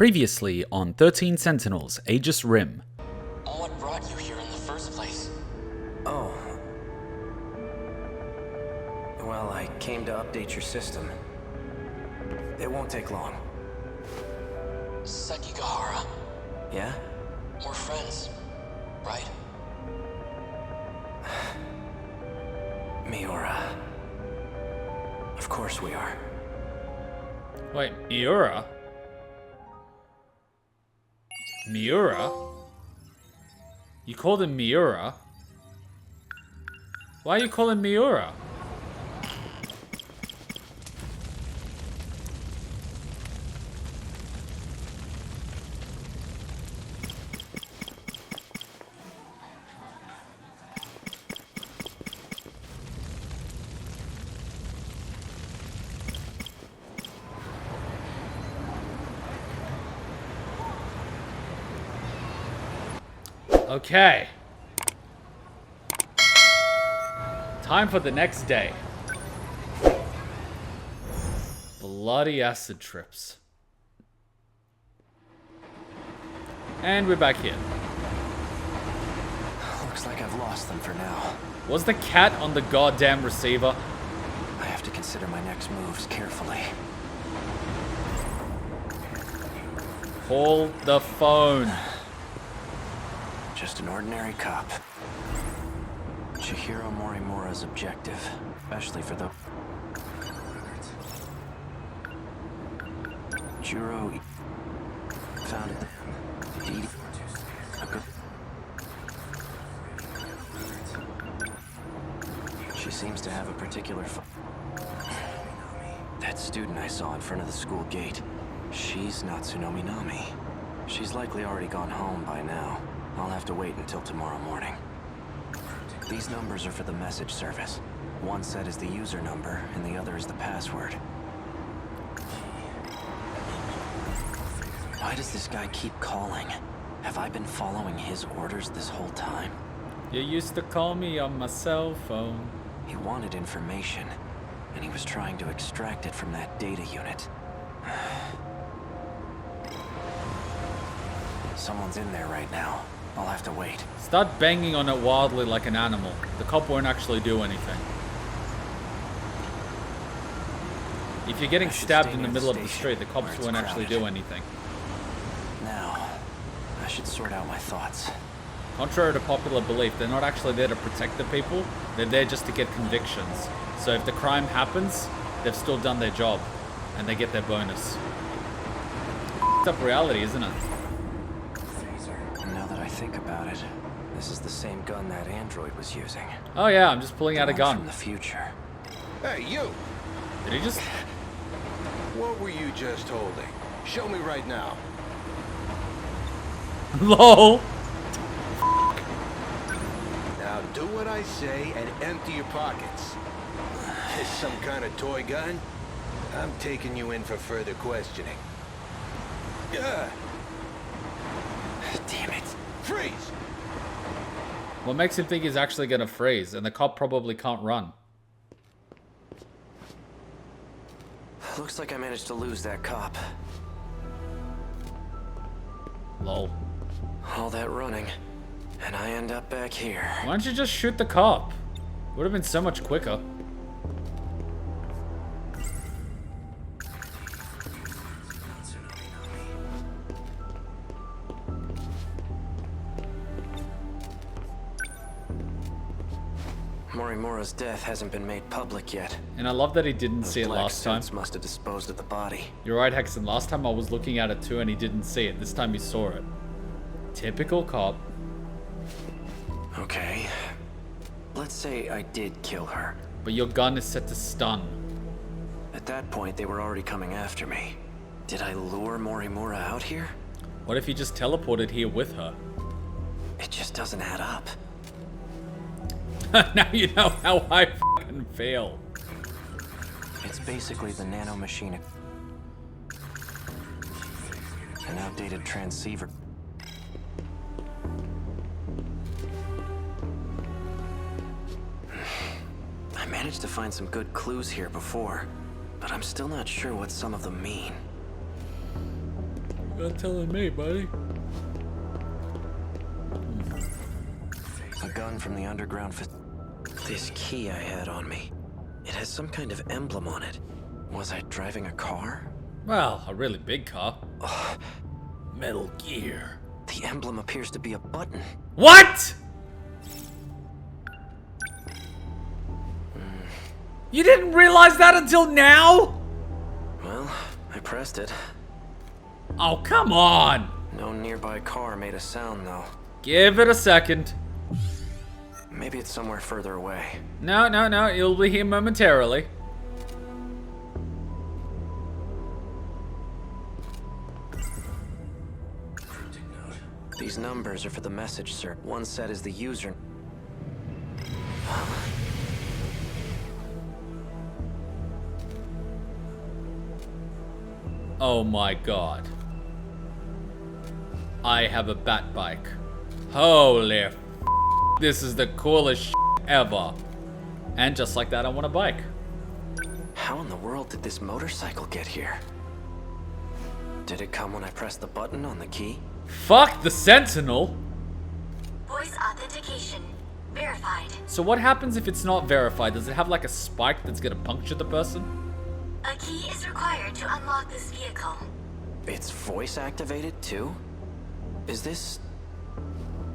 Previously on 13 Sentinels Aegis Rim. What brought you here in the first place? Oh. Well, I came to update your system. It won't take long. SEKIGAHARA. Yeah? We're friends, right? Miura. Of course we are. Wait, Miura? Miura? You called him Miura? Why are you calling Miura? Okay. Time for the next day. Bloody acid trips. And we're back here. Looks like I've lost them for now. Was the cat on the goddamn receiver? I have to consider my next moves carefully. Hold the phone. Just an ordinary cop. Chihiro Morimura's objective, especially for the... Juro founded the... She seems to have a particular... That student I saw in front of the school gate, she's not Tsunomi Nami. She's likely already gone home by now. I'll have to wait until tomorrow morning. These numbers are for the message service. One set is the user number, and the other is the password. Why does this guy keep calling? Have I been following his orders this whole time? You used to call me on my cell phone. He wanted information, and he was trying to extract it from that data unit. Someone's in there right now. I'll have to wait. Start banging on it wildly like an animal. The cop won't actually do anything. If you're getting stabbed in the middle of the street, the cops won't actually do anything. Now, I should sort out my thoughts. Contrary to popular belief, they're not actually there to protect the people. They're there just to get convictions. So if the crime happens, they've still done their job. And they get their bonus. It's up reality, isn't it? Now that I think about it, this is the same gun that android was using. Oh yeah, I'm just pulling out a gun. From the future. Hey, you! Did he just... What were you just holding? Show me right now. LOL! Now do what I say and empty your pockets. This some kind of toy gun? I'm taking you in for further questioning. Damn it. Freeze! What makes him think he's actually gonna freeze? And the cop probably can't run. Looks like I managed to lose that cop. LOL. All that running, and I end up back here. Why don't you just shoot the cop? Would have been so much quicker. Morimura's death hasn't been made public yet. And I love that he didn't Those see it black last time. suits must have disposed of the body. You're right, Hexen. Last time I was looking at it too and he didn't see it. This time he saw it. Typical cop. Okay. Let's say I did kill her. But your gun is set to stun. At that point, they were already coming after me. Did I lure Morimura out here? What if you just teleported here with her? It just doesn't add up. Now you know how I fucking feel. It's basically the nano machine. An outdated transceiver. I managed to find some good clues here before, but I'm still not sure what some of them mean. Not telling me, buddy. A gun from the underground. This key I had on me. It has some kind of emblem on it. Was I driving a car? Well, a really big car. Metal Gear. The emblem appears to be a button. What? You didn't realize that until now? Well, I pressed it. Oh, come on. No nearby car made a sound, though. Give it a second. Maybe it's somewhere further away. No, it'll be here momentarily. These numbers are for the message, sir. One set is the user. Oh my god. I have a bat bike. Holy f***. This is the coolest ever. And just like that, I want a bike. How in the world did this motorcycle get here? Did it come when I pressed the button on the key? Fuck the Sentinel. Voice authentication verified. So what happens if it's not verified? Does it have like a spike that's gonna puncture the person? A key is required to unlock this vehicle. It's voice activated too? Is this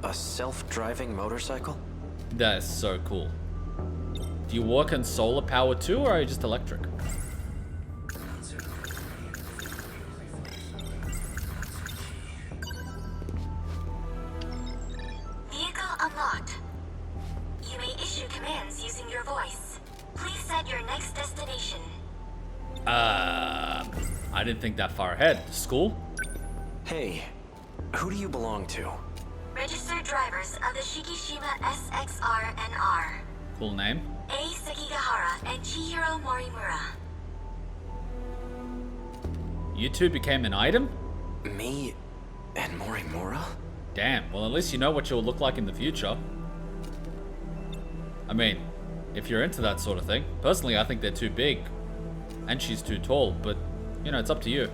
a self-driving motorcycle? That is so cool. Do you work on solar power too, or are you just electric? Vehicle unlocked. You may issue commands using your voice. Please set your next destination. I didn't think that far ahead. School? Hey, who do you belong to? Registered drivers of the Shikishima SXR-NR. Cool name. A. Sekigahara and Chihiro Morimura. You two became an item? Me and Morimura? Damn, well at least you know what you'll look like in the future. I mean, if you're into that sort of thing. Personally, I think they're too big. And she's too tall, but, you know, it's up to you.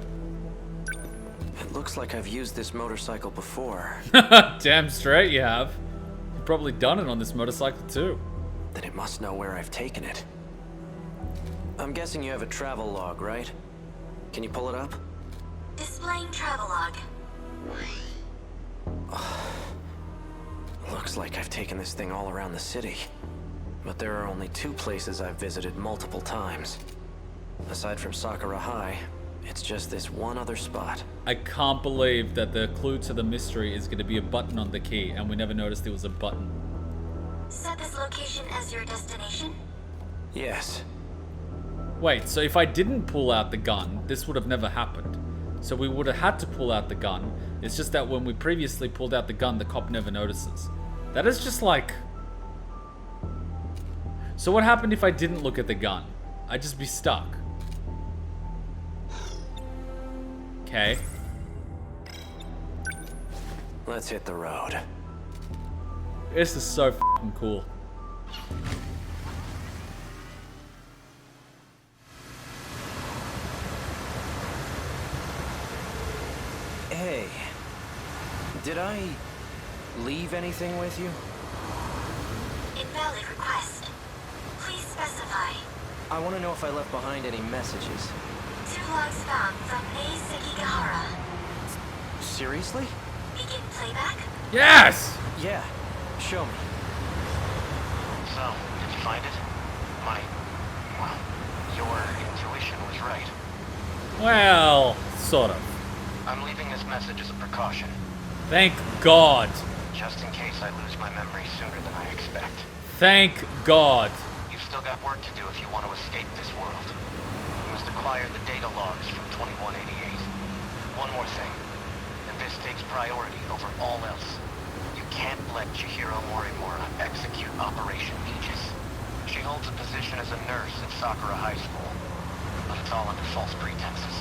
It looks like I've used this motorcycle before. Damn straight you have. You've probably done it on this motorcycle too. Then it must know where I've taken it. I'm guessing you have a travel log, right? Can you pull it up? Displaying travelogue. Looks like I've taken this thing all around the city. But there are only 2 places I've visited multiple times. Aside from Sakura High, it's just this one other spot. I can't believe that the clue to the mystery is going to be a button on the key, and we never noticed it was a button. Set this location as your destination. Yes. Wait, so if I didn't pull out the gun, this would have never happened. So we would have had to pull out the gun. It's just that when we previously pulled out the gun, the cop never notices. That is just like... So what happened if I didn't look at the gun? I'd just be stuck. Okay. Let's hit the road. This is so f***ing cool. Hey, did I leave anything with you? Invalid request. Please specify. I want to know if I left behind any messages. 2 logs found from A. Sekigahara. Seriously? Begin playback. Yes! Yeah, show me. So, did you find it? Well, your intuition was right. Well, sort of. I'm leaving this message as a precaution, Thank God. just in case I lose my memory sooner than I expect. Thank God. You've still got work to do if you want to escape this world. You must acquire the data logs from 2188. One more thing, and this takes priority over all else. You can't let Chihiro Morimura execute Operation Aegis. She holds a position as a nurse at Sakura High School, but it's all under false pretenses.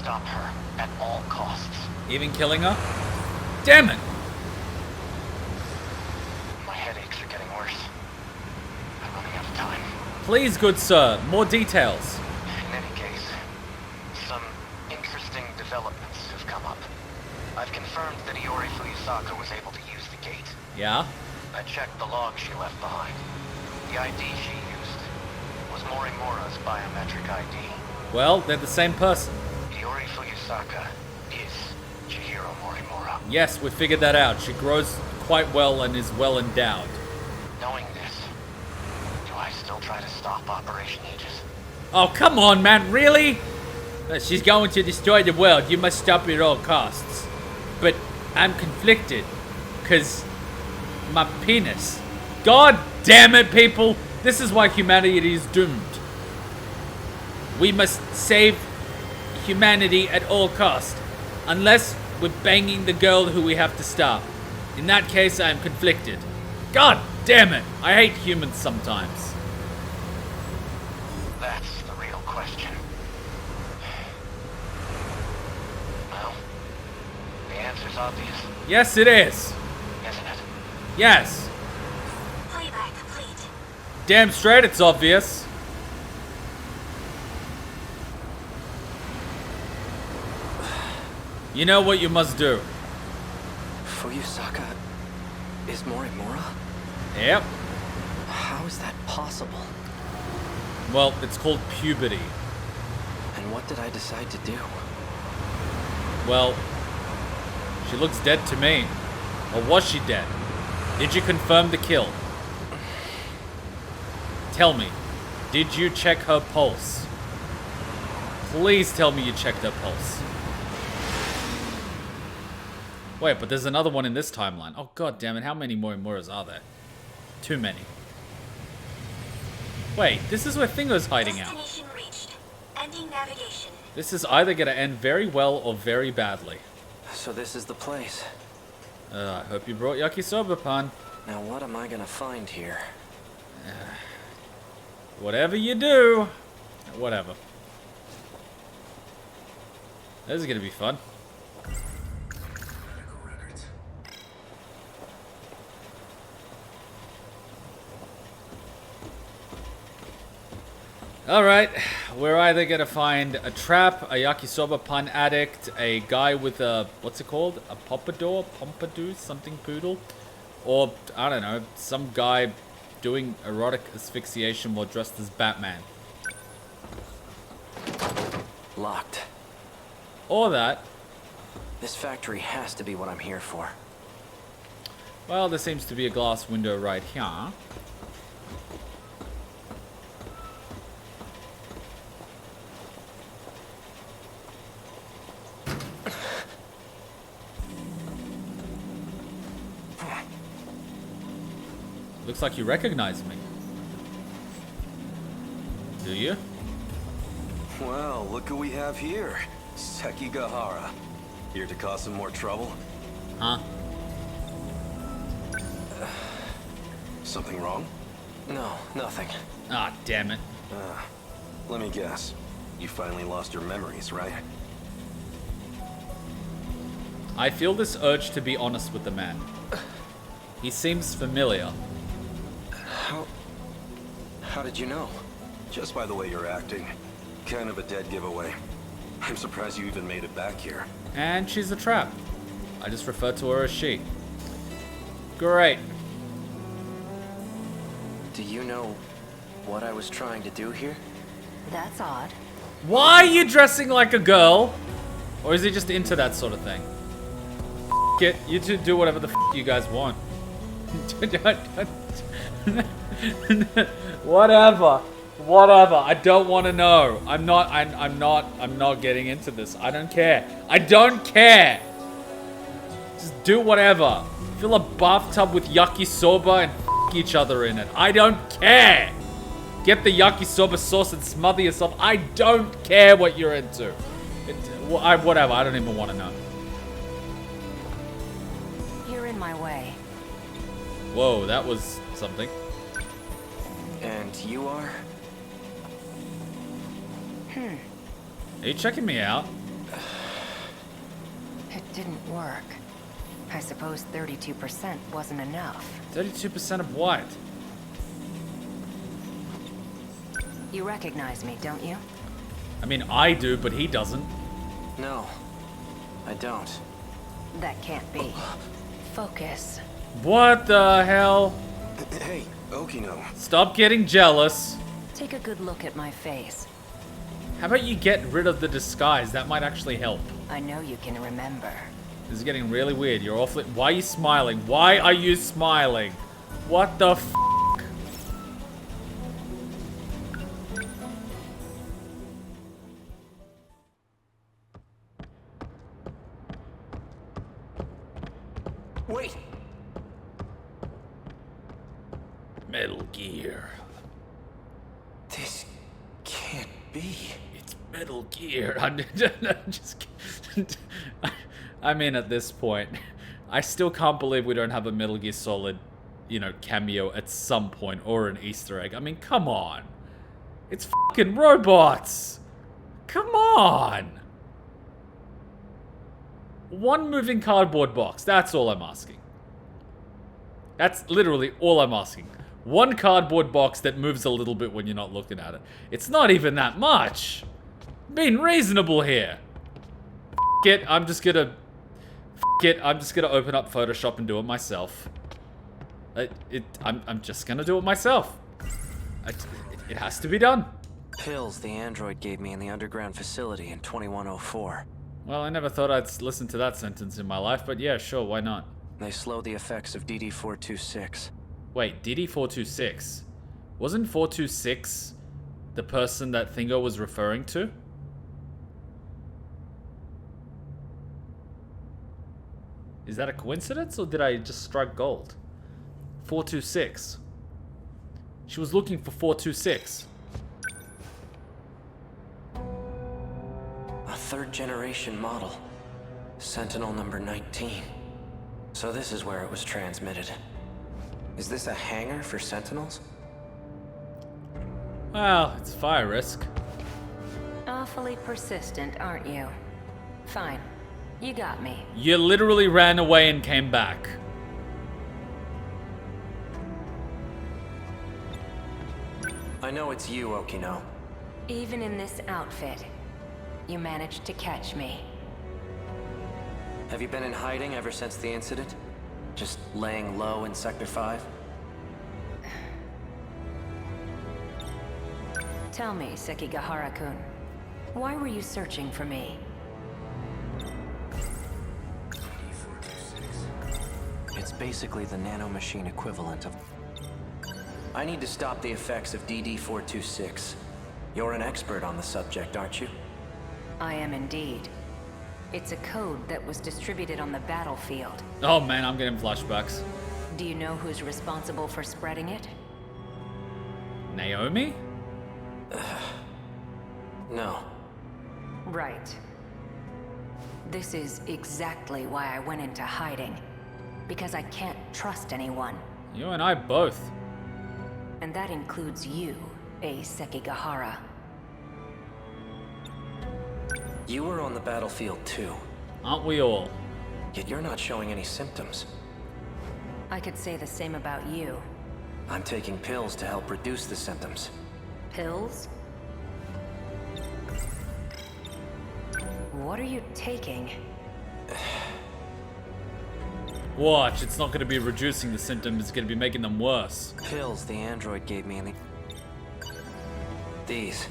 Stop her at all costs. Even killing her? Damn it. My headaches are getting worse. I'm running out of time. Please, good sir, more details. In any case, some interesting developments have come up. I've confirmed that Iori Fuyusaka was able to use the gate. Yeah? I checked the log she left behind. The ID she used was Morimura's biometric ID. Well, they're the same person. Iori Fuyusaka is Chihiro Morimura. Yes, we figured that out. She grows quite well and is well endowed. Knowing this, do I still try to stop Operation Aegis? Oh, come on, man, really? She's going to destroy the world. You must stop her at all costs. But I'm conflicted, because my penis. God damn it, people. This is why humanity is doomed. We must save humanity at all costs. Unless we're banging the girl who we have to stop. In that case, I am conflicted. God damn it. I hate humans sometimes. That's the real question. Well, the answer's obvious, Yes, it is. isn't it? Yes. Playback complete. Damn straight it's obvious. You know what you must do. Fuyusaka is Morimura? Yep. How is that possible? Well, it's called puberty. And what did I decide to do? Well, she looks dead to me. Or was she dead? Did you confirm the kill? Tell me, did you check her pulse? Please tell me you checked her pulse. Wait, but there's another one in this timeline. Oh, god damn it, how many Morimuras are there? Too many. Wait, this is where Thingo's hiding out. Destination reached. Ending navigation. This is either gonna end very well or very badly. So this is the place. I hope you brought yakisoba, Pan. Now what am I gonna find here? Whatever you do. Whatever. This is gonna be fun. Alright, we're either gonna find a trap, a yakisoba pan addict, a guy with a, what's it called? A pompadour, something poodle? Or, I don't know, some guy doing erotic asphyxiation while dressed as Batman. Locked. Or that. This factory has to be what I'm here for. Well, there seems to be a glass window right here. Looks like you recognize me. Do you? Well, look who we have here. SEKIGAHARA. Here to cause some more trouble? Huh? Something wrong? No, nothing. Ah, damn it. Let me guess. You finally lost your memories, right? I feel this urge to be honest with the man. He seems familiar. How did you know? Just by the way you're acting. Kind of a dead giveaway. I'm surprised you even made it back here. And she's a trap. I just refer to her as she. Great. Do you know what I was trying to do here? That's odd. Why are you dressing like a girl? Or is he just into that sort of thing? F it. You two do whatever the f you guys want. Whatever. I don't want to know. I'm not getting into this. I don't care. I don't care. Just do whatever. Fill a bathtub with yakisoba and f each other in it. I don't care. Get the yakisoba sauce and smother yourself. I don't care what you're into. Whatever. I don't even want to know. You're in my way. Whoa, that was something. And you are? Are you checking me out? It didn't work. I suppose 32% wasn't enough. 32% of what? You recognize me, don't you? I mean, I do, but he doesn't. No, I don't. That can't be. Focus. What the hell? Hey, Okino. Stop getting jealous. Take a good look at my face. How about you get rid of the disguise? That might actually help. I know you can remember. This is getting really weird. You're awfully... Why are you smiling? Why are you smiling? What the f***? Wait! Metal Gear. This can't be. It's Metal Gear. I'm just kidding. I mean, at this point, I still can't believe we don't have a Metal Gear Solid, you know, cameo at some point or an Easter egg. I mean, come on. It's fucking robots. Come on. One moving cardboard box. That's all I'm asking. That's literally all I'm asking. One cardboard box that moves a little bit when you're not looking at it. It's not even that much. Being reasonable here. F it, I'm just gonna open up Photoshop and do it myself. I'm just gonna do it myself. It has to be done. Pills the android gave me in the underground facility in 2104. Well, I never thought I'd listen to that sentence in my life, but yeah, sure, why not? They slow the effects of DD-426. Wait, DD-426? Wasn't 426 the person that Thingo was referring to? Is that a coincidence, or did I just strike gold? 426. She was looking for 426. A third-generation model. Sentinel number 19. So this is where it was transmitted. Is this a hangar for Sentinels? Well, it's fire risk. Awfully persistent, aren't you? Fine. You got me. You literally ran away and came back. I know it's you, Okino. Even in this outfit, you managed to catch me. Have you been in hiding ever since the incident? Just laying low in Sector 5? Tell me, Sekigahara-kun, why were you searching for me? It's basically the nanomachine equivalent of... I need to stop the effects of DD-426. You're an expert on the subject, aren't you? I am indeed. It's a code that was distributed on the battlefield. Oh man, I'm getting flashbacks. Do you know who's responsible for spreading it? Naomi? No. Right. This is exactly why I went into hiding. Because I can't trust anyone. You and I both. And that includes you, Sekigahara. You were on the battlefield too. Aren't we all? Yet you're not showing any symptoms. I could say the same about you. I'm taking pills to help reduce the symptoms. Pills? What are you taking? Watch, it's not going to be reducing the symptoms, it's going to be making them worse. Pills the android gave me in the... These.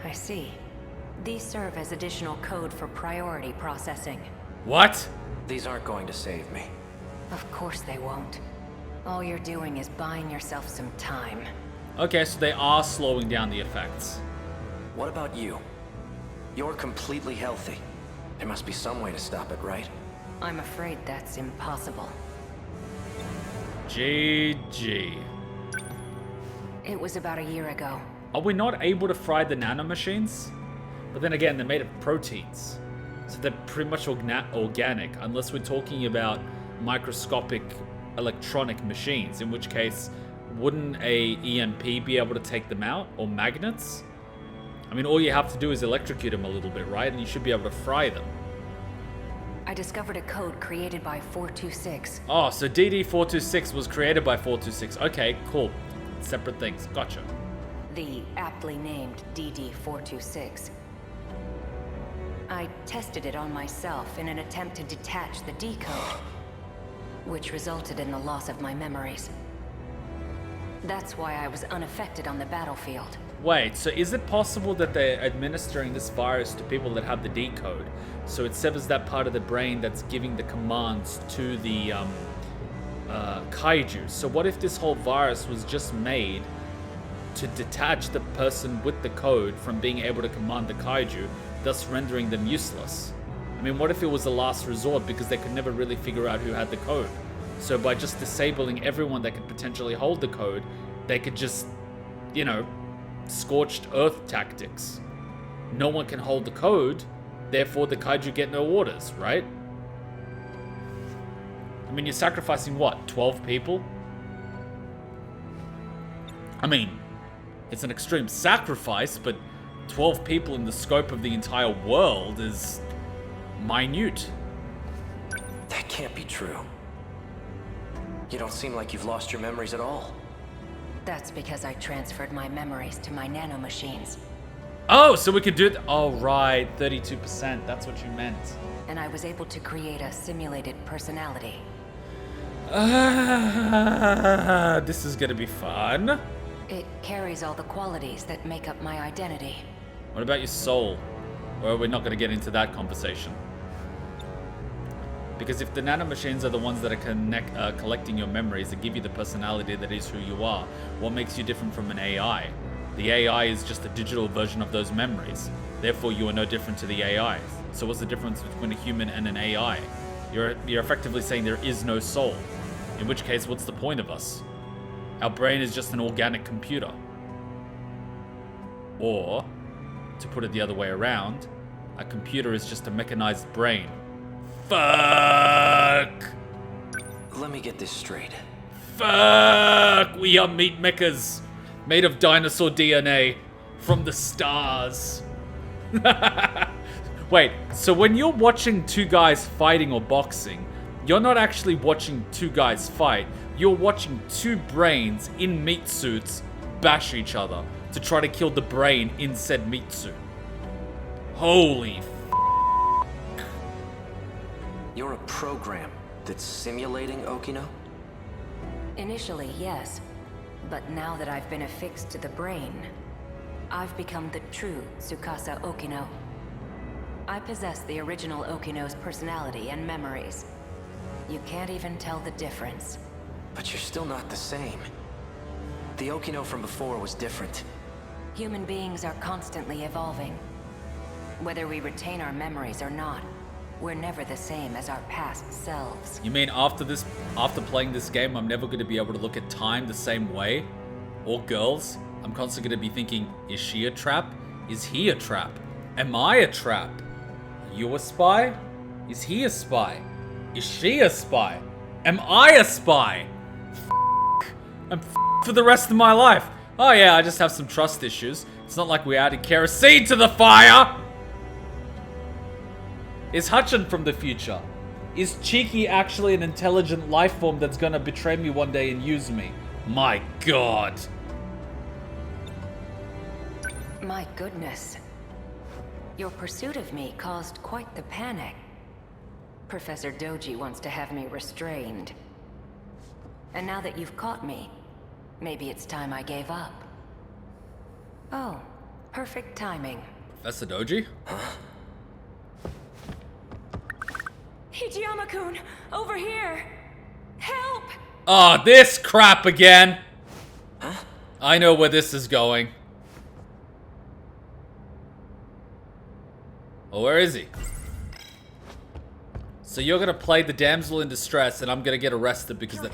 I see. These serve as additional code for priority processing. What? These aren't going to save me. Of course they won't. All you're doing is buying yourself some time. Okay, so they are slowing down the effects. What about you? You're completely healthy. There must be some way to stop it, right? I'm afraid that's impossible. GG. It was about a year ago. Are we not able to fry the nanomachines? But then again, they're made of proteins. So they're pretty much organic, unless we're talking about microscopic electronic machines, in which case, wouldn't a EMP be able to take them out? Or magnets? I mean, all you have to do is electrocute them a little bit, right? And you should be able to fry them. I discovered a code created by 426. Oh, so DD-426 was created by 426. Okay, cool. Separate things. Gotcha. The aptly named DD-426. I tested it on myself in an attempt to detach the decode, which resulted in the loss of my memories. That's why I was unaffected on the battlefield. Wait, so is it possible that they're administering this virus to people that have the decode? So it severs that part of the brain that's giving the commands to the Kaiju. So what if this whole virus was just made to detach the person with the code from being able to command the Kaiju, thus rendering them useless? I mean, what if it was the last resort because they could never really figure out who had the code? So by just disabling everyone that could potentially hold the code, they could just, you know, scorched earth tactics. No one can hold the code, therefore the Kaiju get no orders, right? I mean, you're sacrificing what, 12 people? I mean, it's an extreme sacrifice, but 12 people in the scope of the entire world is minute. That can't be true. You don't seem like you've lost your memories at all. That's because I transferred my memories to my nanomachines. Oh, so we could do it. Oh, right. 32%. That's what you meant. And I was able to create a simulated personality. This is gonna be fun. It carries all the qualities that make up my identity. What about your soul? Well, we're not gonna get into that conversation. Because if the nanomachines are the ones that are collecting your memories and give you the personality that is who you are, what makes you different from an AI? The AI is just a digital version of those memories. Therefore, you are no different to the AI. So what's the difference between a human and an AI? You're effectively saying there is no soul. In which case, what's the point of us? Our brain is just an organic computer. Or, to put it the other way around, a computer is just a mechanized brain. Fuck! Let me get this straight. Fuck! We are meat mechas, made of dinosaur DNA from the stars. Wait, so when you're watching two guys fighting or boxing, you're not actually watching two guys fight. You're watching two brains in meat suits bash each other to try to kill the brain in said meat suit. Holy f***. You're a program that's simulating Okino? Initially, yes. But now that I've been affixed to the brain, I've become the true Tsukasa Okino. I possess the original Okino's personality and memories. You can't even tell the difference. But you're still not the same. The Okino from before was different. Human beings are constantly evolving. Whether we retain our memories or not, we're never the same as our past selves. You mean after playing this game, I'm never going to be able to look at time the same way? Or girls? I'm constantly going to be thinking, is she a trap? Is he a trap? Am I a trap? Are you a spy? Is he a spy? Is she a spy? Am I a spy? I'm for the rest of my life. Oh yeah, I just have some trust issues. It's not like we added kerosene to the fire! Is Hutchin from the future? Is Cheeky actually an intelligent life form that's gonna betray me one day and use me? My god. My goodness. Your pursuit of me caused quite the panic. Professor Doji wants to have me restrained. And now that you've caught me, maybe it's time I gave up. Oh, perfect timing. Professor Doji? Hijiyama-kun, over here! Help! Oh, this crap again! Huh? I know where this is going. Oh, where is he? So you're gonna play the damsel in distress and I'm gonna get arrested because that...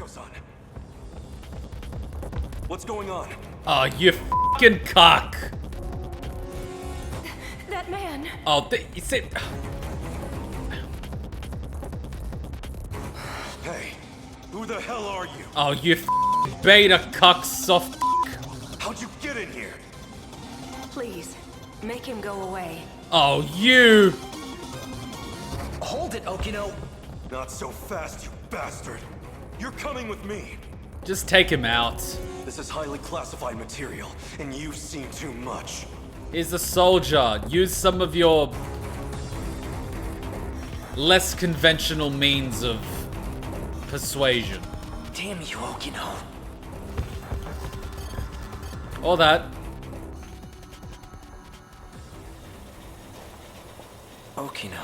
What's going on? Oh, you fucking cock! That man! Oh, you said... Hey, who the hell are you? Oh, you beta cuck soft. How'd you get in here? Please, make him go away. Oh, you! Hold it, Okino! Not so fast, you bastard! You're coming with me! Just take him out. This is highly classified material, and you've seen too much. He's a soldier. Use some of your less conventional means of persuasion. Damn you, Okino. Or that. Okino.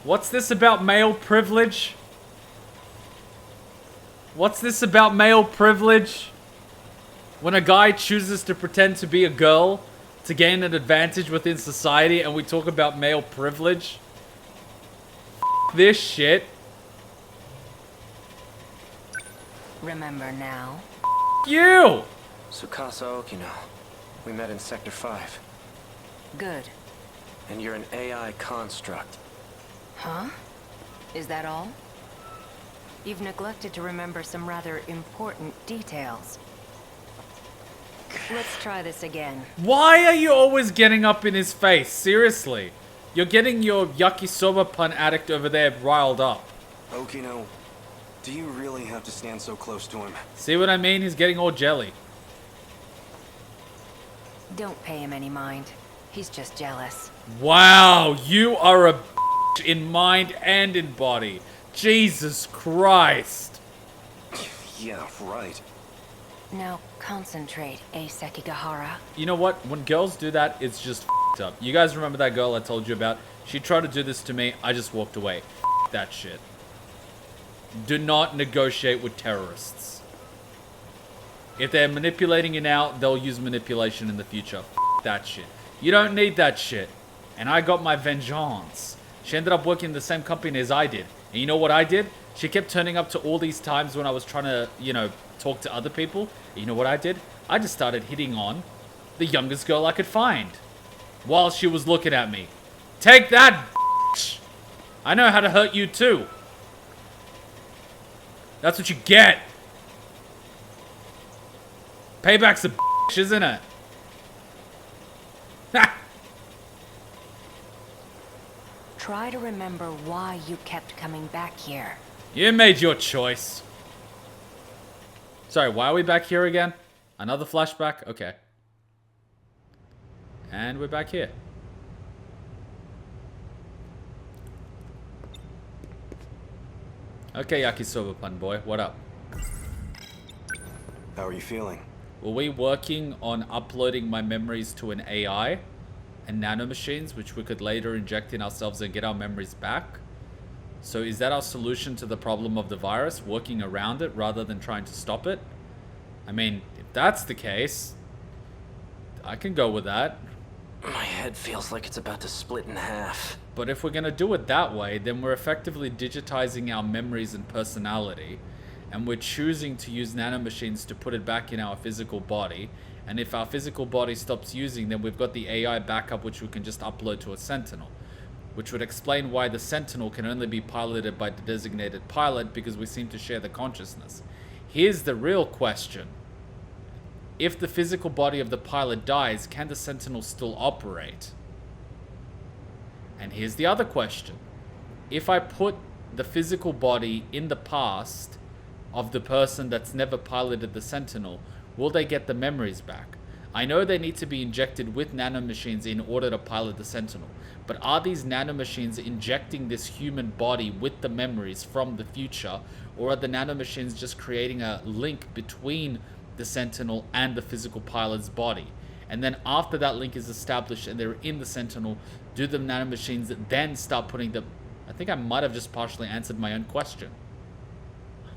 What's this about male privilege? What's this about male privilege? When a guy chooses to pretend to be a girl to gain an advantage within society and we talk about male privilege? This shit. Remember now? You! Tsukasa Okino. We met in Sector 5. Good. And you're an AI construct. Huh? Is that all? You've neglected to remember some rather important details. Let's try this again. Why are you always getting up in his face? Seriously. You're getting your yakisoba pun addict over there riled up. Okino, do you really have to stand so close to him? See what I mean? He's getting all jelly. Don't pay him any mind. He's just jealous. Wow, you are a bitch in mind and in body. Jesus Christ. Yeah, right. Now concentrate, SEKIGAHARA. You know what? When girls do that, it's just f***ed up. You guys remember that girl I told you about? She tried to do this to me. I just walked away. F that shit. Do not negotiate with terrorists. If they're manipulating you now, they'll use manipulation in the future. F that shit. You don't need that shit. And I got my vengeance. She ended up working in the same company as I did. And you know what I did? She kept turning up to all these times when I was trying to, you know, talk to other people. And you know what I did? I just started hitting on the youngest girl I could find while she was looking at me. Take that, bitch. I know how to hurt you too. That's what you get. Payback's a bitch, isn't it? Ha! Try to remember why you kept coming back here. You made your choice. Sorry, why are we back here again? Another flashback? Okay. And we're back here. Okay, Yakisoba Pun Boy, what up? How are you feeling? Were we working on uploading my memories to an AI and nanomachines, which we could later inject in ourselves and get our memories back? So is that our solution to the problem of the virus, working around it rather than trying to stop it? I mean, if that's the case, I can go with that. My head feels like it's about to split in half. But if we're going to do it that way, then we're effectively digitizing our memories and personality, and we're choosing to use nanomachines to put it back in our physical body. And if our physical body stops using, then we've got the AI backup which we can just upload to a Sentinel. Which would explain why the Sentinel can only be piloted by the designated pilot, because we seem to share the consciousness. Here's the real question. If the physical body of the pilot dies, can the Sentinel still operate? And here's the other question. If I put the physical body in the past of the person that's never piloted the Sentinel, will they get the memories back? I know they need to be injected with nanomachines in order to pilot the Sentinel, but are these nanomachines injecting this human body with the memories from the future, or are the nanomachines just creating a link between the Sentinel and the physical pilot's body? And then after that link is established and they're in the Sentinel, do the nanomachines then start putting the... I think I might have just partially answered my own question.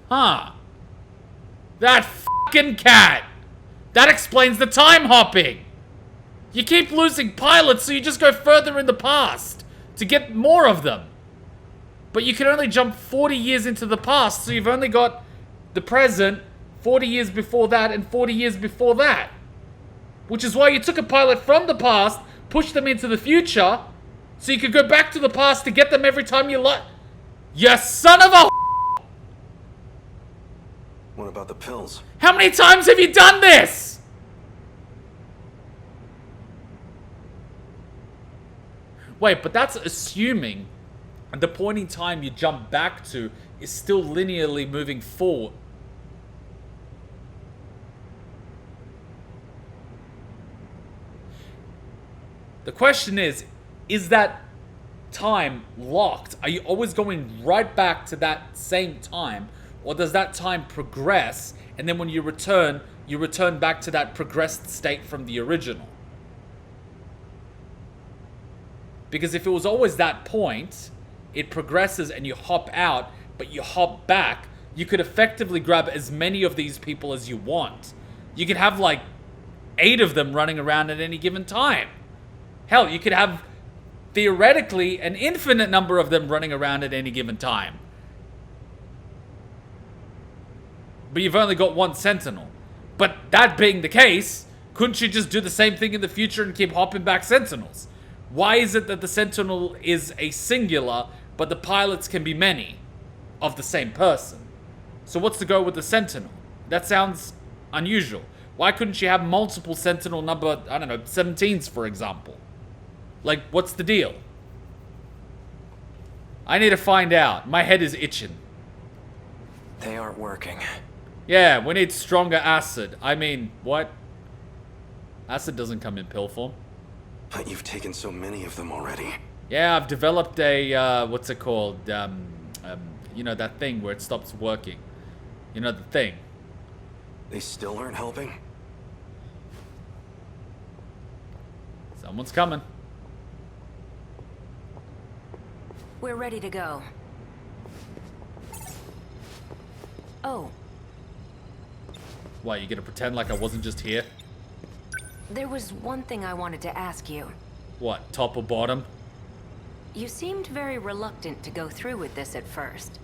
Huh. That fucking cat! That explains the time hopping! You keep losing pilots, so you just go further in the past to get more of them. But you can only jump 40 years into the past, so you've only got the present, 40 years before that, and 40 years before that. Which is why you took a pilot from the past, pushed them into the future, so you could go back to the past to get them every time you like. You son of a... What about the pills? How many times have you done this? Wait, but that's assuming the point in time you jump back to is still linearly moving forward. The question is that time locked? Are you always going right back to that same time? Or does that time progress, and then when you return back to that progressed state from the original? Because if it was always that point, it progresses and you hop out, but you hop back, you could effectively grab as many of these people as you want. You could have like 8 of them running around at any given time. Hell, you could have theoretically an infinite number of them running around at any given time. But you've only got one Sentinel. But that being the case, couldn't you just do the same thing in the future and keep hopping back Sentinels? Why is it that the Sentinel is a singular, but the pilots can be many of the same person? So what's the go with the Sentinel? That sounds unusual. Why couldn't you have multiple Sentinel number, I don't know, 17s, for example? Like, what's the deal? I need to find out. My head is itching. They aren't working. Yeah, we need stronger acid. I mean, what? Acid doesn't come in pill form. But you've taken so many of them already. Yeah, I've developed a, what's it called? You know, that thing where it stops working. You know, the thing. They still aren't helping? Someone's coming. We're ready to go. Oh. Why, you gonna pretend like I wasn't just here? There was one thing I wanted to ask you. What, top or bottom? You seemed very reluctant to go through with this at first.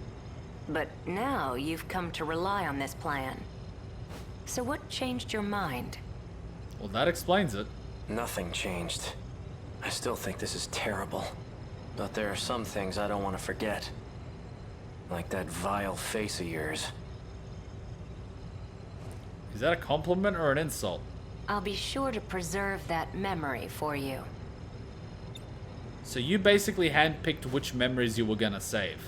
But now you've come to rely on this plan. So what changed your mind? Well, that explains it. Nothing changed. I still think this is terrible. But there are some things I don't want to forget. Like that vile face of yours. Is that a compliment or an insult? I'll be sure to preserve that memory for you. So you basically handpicked which memories you were gonna save.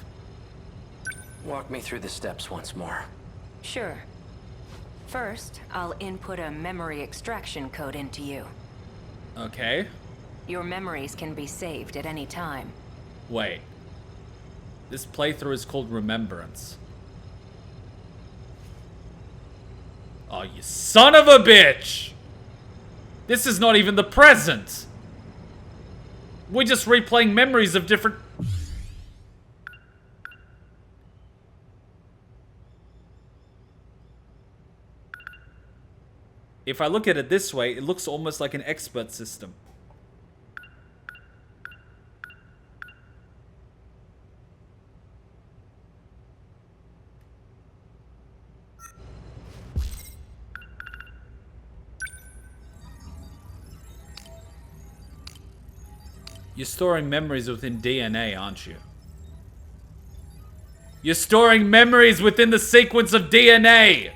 Walk me through the steps once more. Sure. First, I'll input a memory extraction code into you. Okay. Your memories can be saved at any time. Wait. This playthrough is called Remembrance. Oh, you son of a bitch! This is not even the present! We're just replaying memories of different... If I look at it this way, it looks almost like an expert system. You're storing memories within DNA, aren't you? You're storing memories within the sequence of DNA!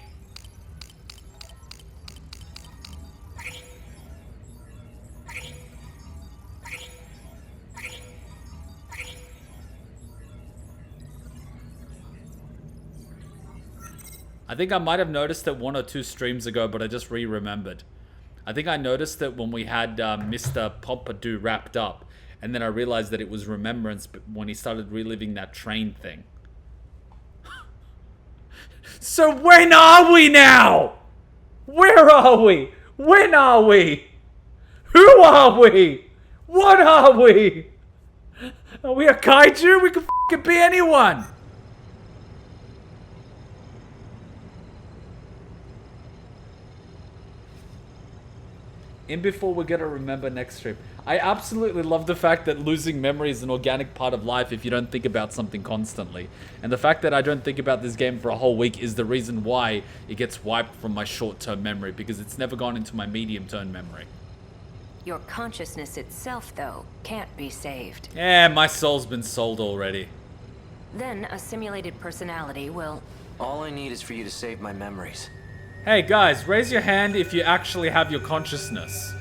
I think I might have noticed it 1 or 2 streams ago, but I just re-remembered. I think I noticed it when we had Mr. Pompadour wrapped up. And then I realized that it was Remembrance when he started reliving that train thing. So when are we now? Where are we? When are we? Who are we? What are we? Are we a kaiju? We could f***ing be anyone. In before we're gonna remember next stream. I absolutely love the fact that losing memory is an organic part of life if you don't think about something constantly. And the fact that I don't think about this game for a whole week is the reason why it gets wiped from my short-term memory, because it's never gone into my medium-term memory. Your consciousness itself, though, can't be saved. Yeah, my soul's been sold already. Then a simulated personality will... All I need is for you to save my memories. Hey guys, raise your hand if you actually have your consciousness.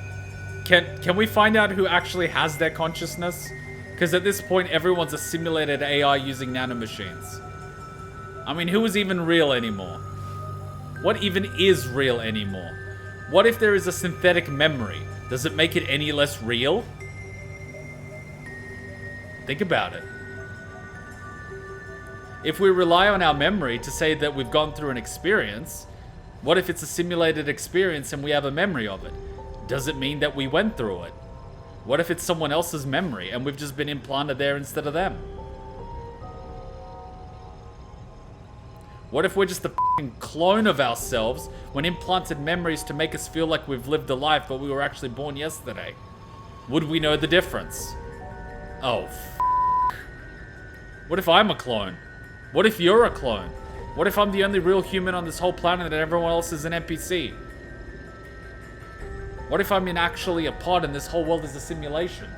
Can we find out who actually has their consciousness? Because at this point, everyone's a simulated AI using nanomachines. I mean, who is even real anymore? What even is real anymore? What if there is a synthetic memory? Does it make it any less real? Think about it. If we rely on our memory to say that we've gone through an experience, what if it's a simulated experience and we have a memory of it? Does it mean that we went through it? What if it's someone else's memory and we've just been implanted there instead of them? What if we're just a f***ing clone of ourselves when implanted memories to make us feel like we've lived a life but we were actually born yesterday? Would we know the difference? Oh, f***. What if I'm a clone? What if you're a clone? What if I'm the only real human on this whole planet and everyone else is an NPC? What if I'm actually a pod and this whole world is a simulation?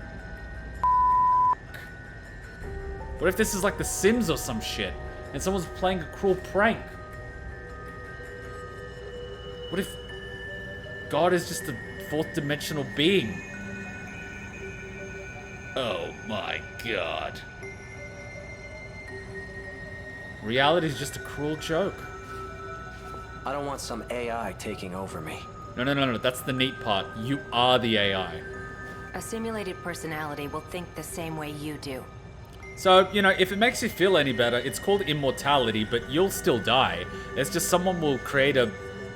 What if this is like The Sims or some shit and someone's playing a cruel prank? What if God is just a fourth dimensional being? Oh my god. Reality is just a cruel joke. I don't want some AI taking over me. No. That's the neat part. You are the AI. A simulated personality will think the same way you do. So, you know, if it makes you feel any better, it's called immortality, but you'll still die. It's just someone will create a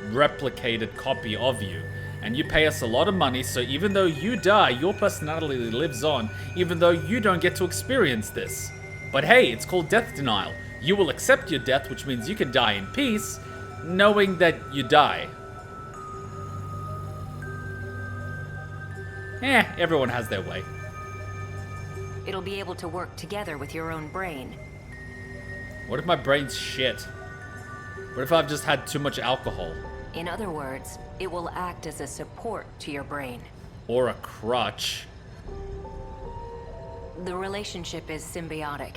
replicated copy of you. And you pay us a lot of money, so even though you die, your personality lives on, even though you don't get to experience this. But hey, it's called death denial. You will accept your death, which means you can die in peace, knowing that you die. Everyone has their way. It'll be able to work together with your own brain. What if my brain's shit? What if I've just had too much alcohol? In other words, it will act as a support to your brain. Or a crutch. The relationship is symbiotic.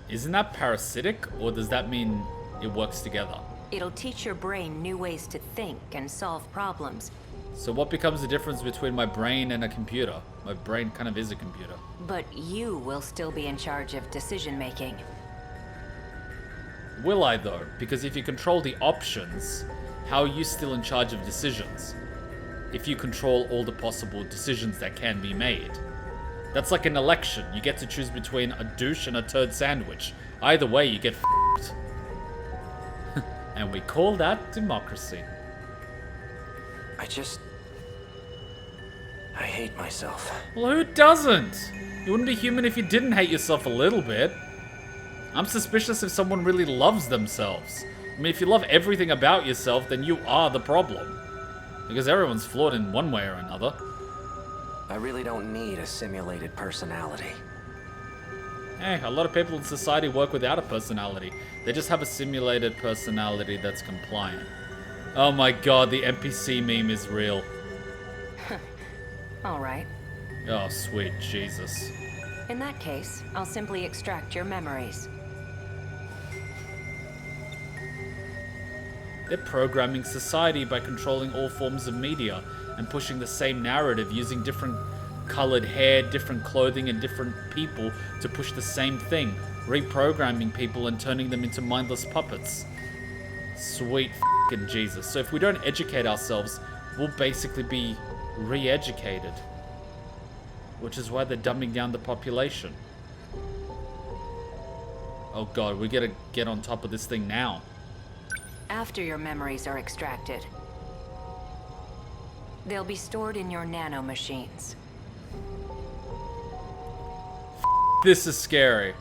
Isn't that parasitic, or does that mean it works together? It'll teach your brain new ways to think and solve problems. So what becomes the difference between my brain and a computer? My brain kind of is a computer. But you will still be in charge of decision making. Will I though? Because if you control the options, how are you still in charge of decisions? If you control all the possible decisions that can be made. That's like an election. You get to choose between a douche and a turd sandwich. Either way, you get f***ed. And we call that democracy. I hate myself. Well, who doesn't? You wouldn't be human if you didn't hate yourself a little bit. I'm suspicious if someone really loves themselves. I mean, if you love everything about yourself, then you are the problem. Because everyone's flawed in one way or another. I really don't need a simulated personality. Hey, a lot of people in society work without a personality. They just have a simulated personality that's compliant. Oh my god, the NPC meme is real. All right. Oh, sweet Jesus. In that case, I'll simply extract your memories. They're programming society by controlling all forms of media and pushing the same narrative using different colored hair, different clothing, and different people to push the same thing, reprogramming people and turning them into mindless puppets. Sweet f***ing Jesus. So if we don't educate ourselves, we'll basically be re-educated. Which is why they're dumbing down the population. Oh god, we gotta get on top of this thing now. After your memories are extracted, they'll be stored in your nanomachines. This is scary.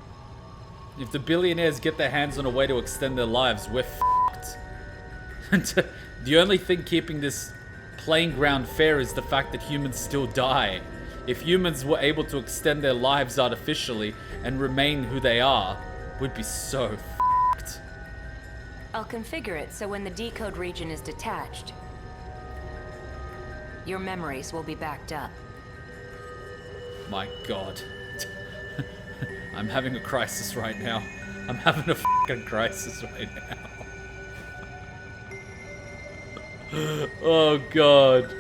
If the billionaires get their hands on a way to extend their lives, we're f***ed. The only thing keeping this playing ground fair is the fact that humans still die. If humans were able to extend their lives artificially and remain who they are, we'd be so f***ed. I'll configure it so when the decode region is detached, your memories will be backed up. My god. I'm having a crisis right now. I'm having a fucking crisis right now. Oh god.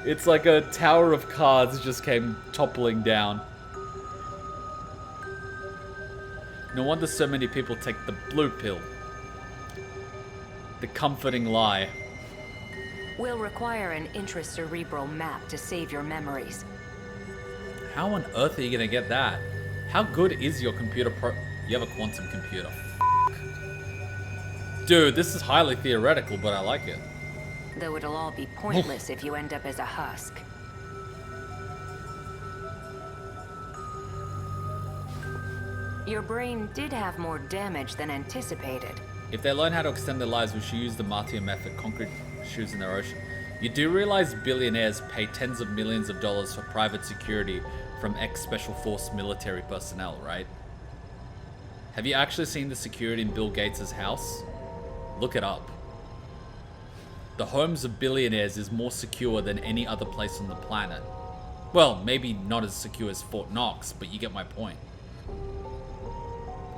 It's like a tower of cards just came toppling down. No wonder so many people take the blue pill. The comforting lie. We'll require an intracerebral map to save your memories. How on earth are you gonna get that? How good is your computer You have a quantum computer. Dude, this is highly theoretical, but I like it. Though it'll all be pointless if you end up as a husk. Your brain did have more damage than anticipated. If they learn how to extend their lives, we should use the Martian method, concrete shoes in their ocean. You do realize billionaires pay tens of millions of dollars for private security from ex-Special Force military personnel, right? Have you actually seen the security in Bill Gates' house? Look it up. The homes of billionaires is more secure than any other place on the planet. Well, maybe not as secure as Fort Knox, but you get my point.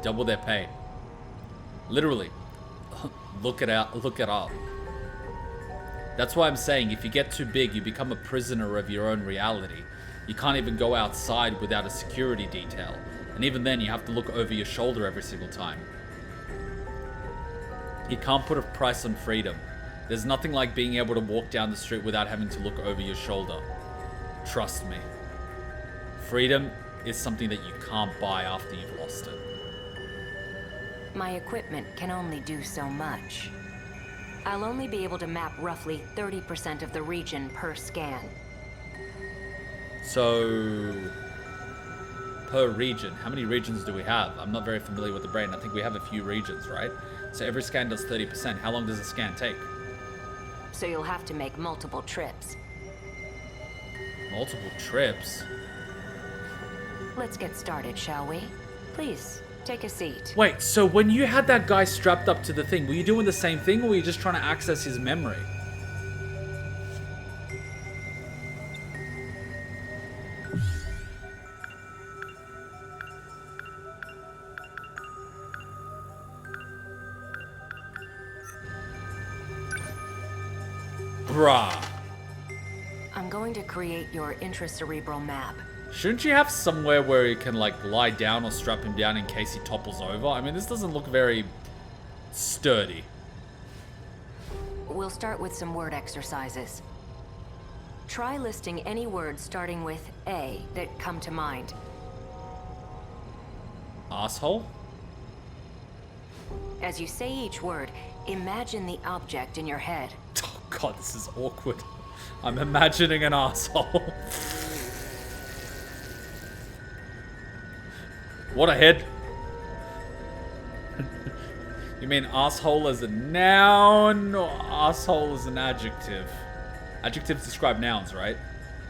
Double their pay. Literally. Look it up. That's why I'm saying if you get too big, you become a prisoner of your own reality. You can't even go outside without a security detail. And even then, you have to look over your shoulder every single time. You can't put a price on freedom. There's nothing like being able to walk down the street without having to look over your shoulder. Trust me. Freedom is something that you can't buy after you've lost it. My equipment can only do so much. I'll only be able to map roughly 30% of the region per scan. So, per region, how many regions do we have? I'm not very familiar with the brain. I think we have a few regions, right? So every scan does 30%. How long does a scan take? So you'll have to make multiple trips. Multiple trips? Let's get started, shall we? Please, take a seat. Wait, so when you had that guy strapped up to the thing, were you doing the same thing, or were you just trying to access his memory? Bruh. I'm going to create your intracerebral map. Shouldn't you have somewhere where you can, like, lie down or strap him down in case he topples over? I mean, this doesn't look very sturdy. We'll start with some word exercises. Try listing any words starting with A that come to mind. Asshole? As you say each word, imagine the object in your head. Oh god, this is awkward. I'm imagining an asshole. What a head. You mean asshole as a noun or asshole as an adjective? Adjectives describe nouns, right?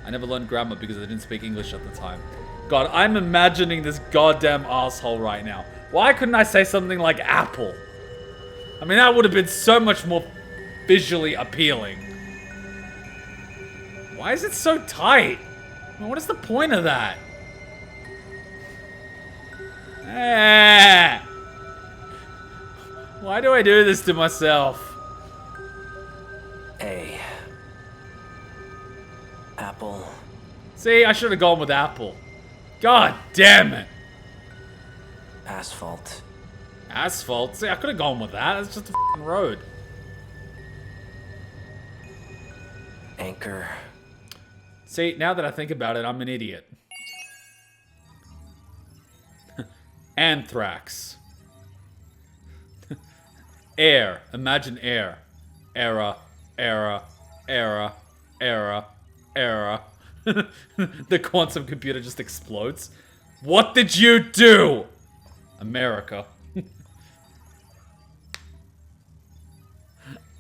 I never learned grammar because I didn't speak English at the time. God, I'm imagining this goddamn asshole right now. Why couldn't I say something like apple? I mean, that would have been so much more visually appealing. Why is it so tight? I mean, what is the point of that? Why do I do this to myself? A. Apple. See, I should have gone with apple. God damn it. Asphalt. Asphalt? See, I could have gone with that. It's just a f***ing road. Anchor. See, now that I think about it, I'm an idiot. Anthrax. Air. Imagine air. Era. The quantum computer just explodes. What did you do? America.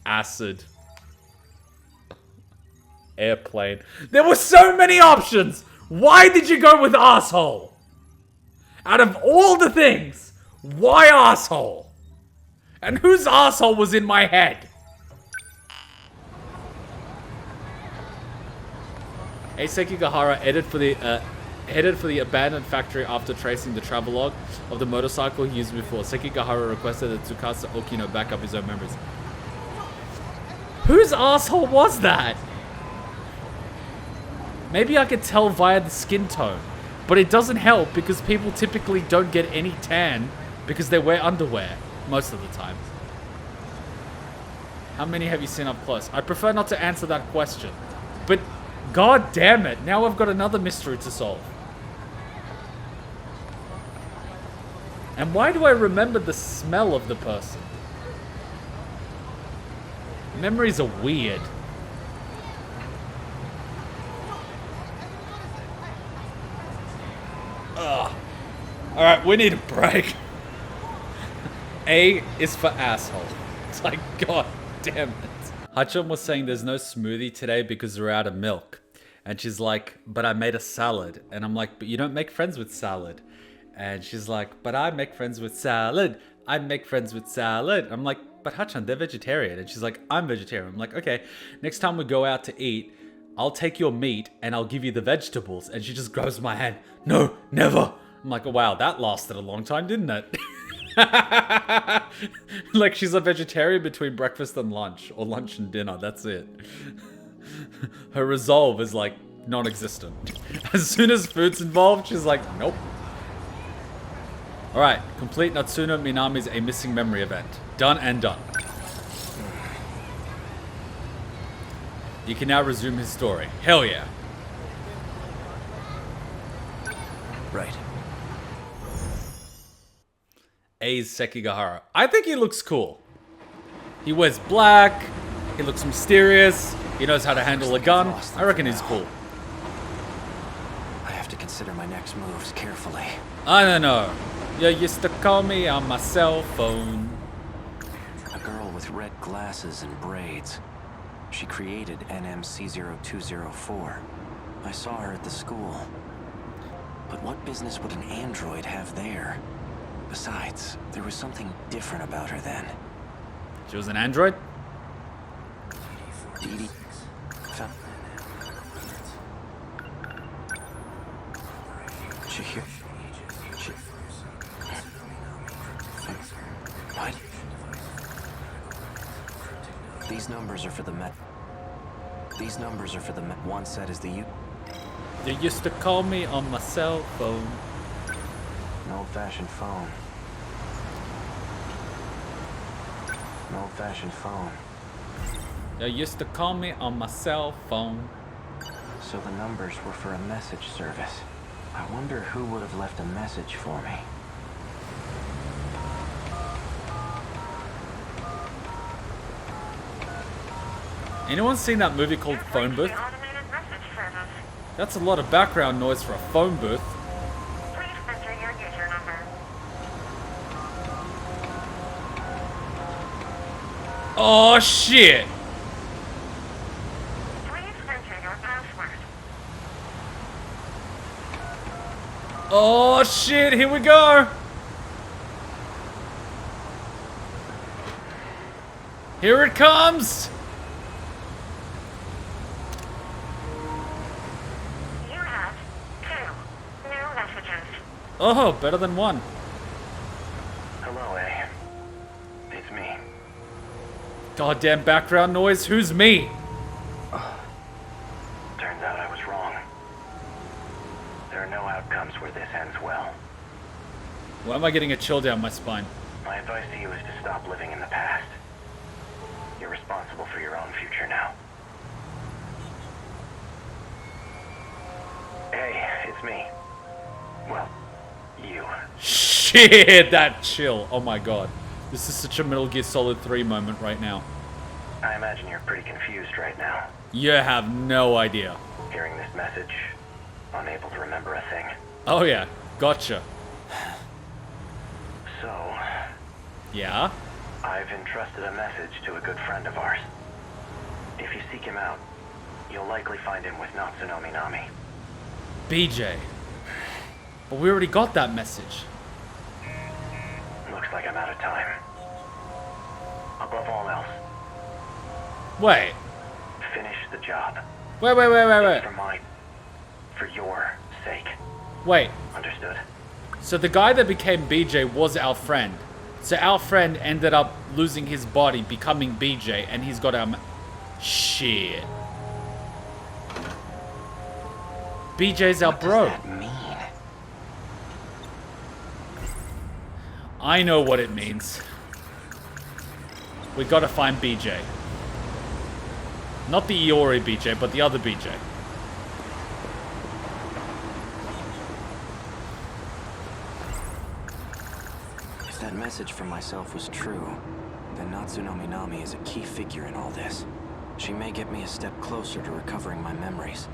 Acid. Airplane. There were so many options! Why did you go with asshole? Out of all the things, why asshole? And whose asshole was in my head? Hey, SEKIGAHARA headed for the abandoned factory after tracing the travelogue of the motorcycle he used before. SEKIGAHARA requested that Tsukasa Okino back up his own memories. Whose asshole was that? Maybe I could tell via the skin tone, but it doesn't help because people typically don't get any tan because they wear underwear most of the time. How many have you seen up close? I prefer not to answer that question, but god damn it, now I've got another mystery to solve. And why do I remember the smell of the person? Memories are weird. Ugh. Alright, we need a break. A is for asshole. It's like, god damn it. Hachon was saying there's no smoothie today because we're out of milk. And she's like, but I made a salad. And I'm like, but you don't make friends with salad. And she's like, but I make friends with salad. I make friends with salad. I'm like, but Hachon, they're vegetarian. And she's like, I'm vegetarian. I'm like, okay, next time we go out to eat, I'll take your meat and I'll give you the vegetables. And she just grabs my hand. No, never. I'm like, oh, wow, that lasted a long time, didn't it? Like she's a vegetarian between breakfast and lunch, or lunch and dinner, that's it. Her resolve is like non-existent. As soon as food's involved, she's like, nope. Alright, complete Natsuno Minami's A Missing Memory event. Done and done. You can now resume his story. Hell yeah. Right. A's Sekigahara. I think he looks cool. He wears black. He looks mysterious. He knows how to handle a gun. I reckon he's cool. I have to consider my next moves carefully. I don't know. You used to call me on my cell phone. A girl with red glasses and braids. She created NMC-0204. I saw her at the school. But what business would an android have there? Besides, there was something different about her then. She was an android? Dee She here. What? These numbers are for the Met. These numbers are for the Met. One set is the U. You used to call me on my cell phone. An old-fashioned phone. An old-fashioned phone. You used to call me on my cell phone. So the numbers were for a message service. I wonder who would have left a message for me. Anyone seen that movie called Phone Booth? That's a lot of background noise for a phone booth. Please enter your user number. Oh shit! Please enter your password. Oh shit, here we go! Here it comes! You have 2 new messages. Oh, better than one. Hello, A. It's me. Goddamn background noise, who's me? Turns out I was wrong. There are no outcomes where this ends well. Why am I getting a chill down my spine? My advice to you is to stop living in the past. You're responsible for your own future now. Hey, it's me. Well, you. Shit, that chill. Oh my god. This is such a Metal Gear Solid 3 moment right now. I imagine you're pretty confused right now. You have no idea. Hearing this message, unable to remember a thing. Oh yeah, gotcha. So, Yeah? I've entrusted a message to a good friend of ours. If you seek him out, you'll likely find him with Natsuno Minami. BJ. But we already got that message. Looks like I'm out of time. Above all else, Wait. finish the job. Wait. For your sake. Wait. Understood? So the guy that became BJ was our friend. So our friend ended up losing his body, becoming BJ, and he's got our... Shit. BJ's our bro. What does that mean? I know what it means. We gotta find BJ. Not the Iori BJ, but the other BJ. message from myself was true, then Natsuno Minami is a key figure in all this. She may get me a step closer to recovering my memories.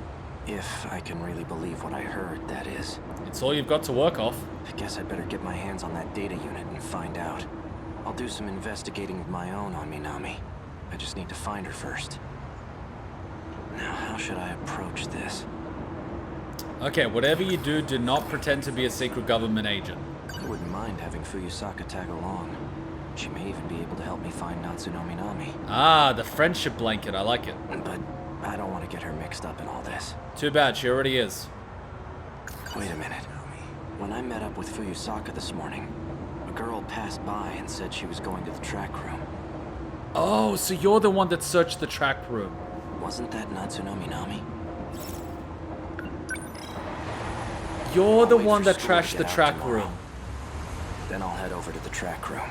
If I can really believe what I heard, that is. It's all you've got to work off. I guess I'd better get my hands on that data unit and find out. I'll do some investigating of my own on Minami. I just need to find her first. Now, how should I approach this? Okay, whatever you do, do not pretend to be a secret government agent. I wouldn't mind having Fuyusaka tag along. She may even be able to help me find Natsuno Minami. Ah, the friendship blanket. I like it. But I don't want to get her mixed up in all this. Too bad, she already is. Wait a minute. When I met up with Fuyusaka this morning, a girl passed by and said she was going to the track room. Oh, so you're the one that searched the track room. Wasn't that Natsuno Minami? You're the I'll wait one for that school to trashed get the out track tomorrow. room. Then I'll head over to the track room.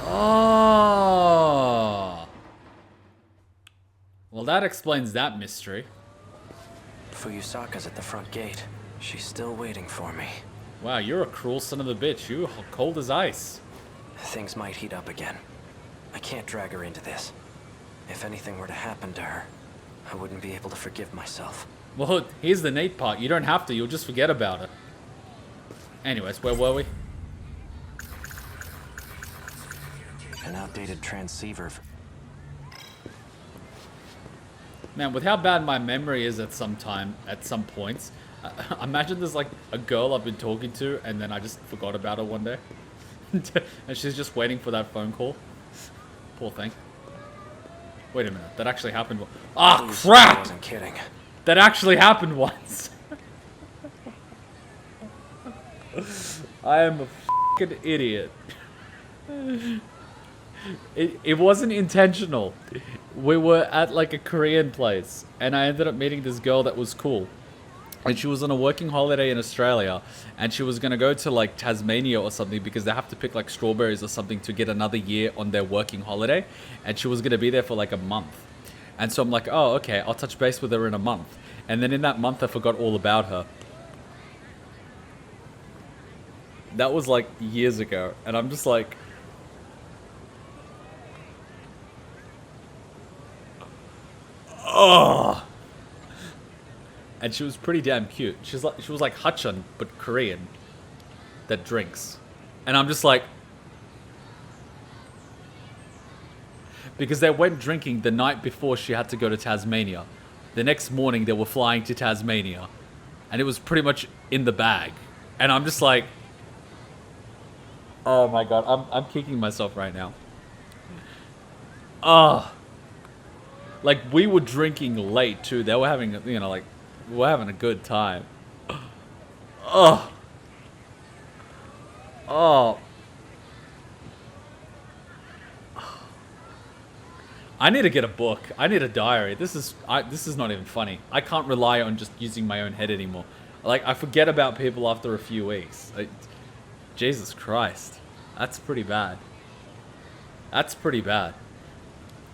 Oh. Well, that explains that mystery. Fuyusaka's at the front gate. She's still waiting for me. Wow, you're a cruel son of a bitch. You're cold as ice. Things might heat up again. I can't drag her into this. If anything were to happen to her, I wouldn't be able to forgive myself. Well, here's the neat part. You don't have to. You'll just forget about her. Anyways, where were we? An outdated transceiver. Man, with how bad my memory is at some points, imagine there's like a girl I've been talking to and then I just forgot about her one day. And she's just waiting for that phone call. Poor thing. Wait a minute, that actually happened. Ah, crap! I wasn't kidding. That actually happened once. I am a fucking idiot. It wasn't intentional. We were at like a Korean place and I ended up meeting this girl that was cool. And she was on a working holiday in Australia and she was going to go to like Tasmania or something because they have to pick like strawberries or something to get another year on their working holiday. And she was going to be there for like a month. And so I'm like, oh, okay, I'll touch base with her in a month. And then in that month, I forgot all about her. That was like years ago. And I'm just like... Oh! And she was pretty damn cute. She was like Hachun, but Korean. That drinks. And I'm just like... Because they went drinking the night before she had to go to Tasmania. The next morning they were flying to Tasmania. And it was pretty much in the bag. And I'm just like... Oh my god, I'm kicking myself right now. Oh. Like, we were drinking late too. They were having, you know, like... We're having a good time. Oh. Oh. I need to get a book. I need a diary. This is not even funny. I can't rely on just using my own head anymore. Like, I forget about people after a few weeks. Jesus Christ. That's pretty bad. That's pretty bad.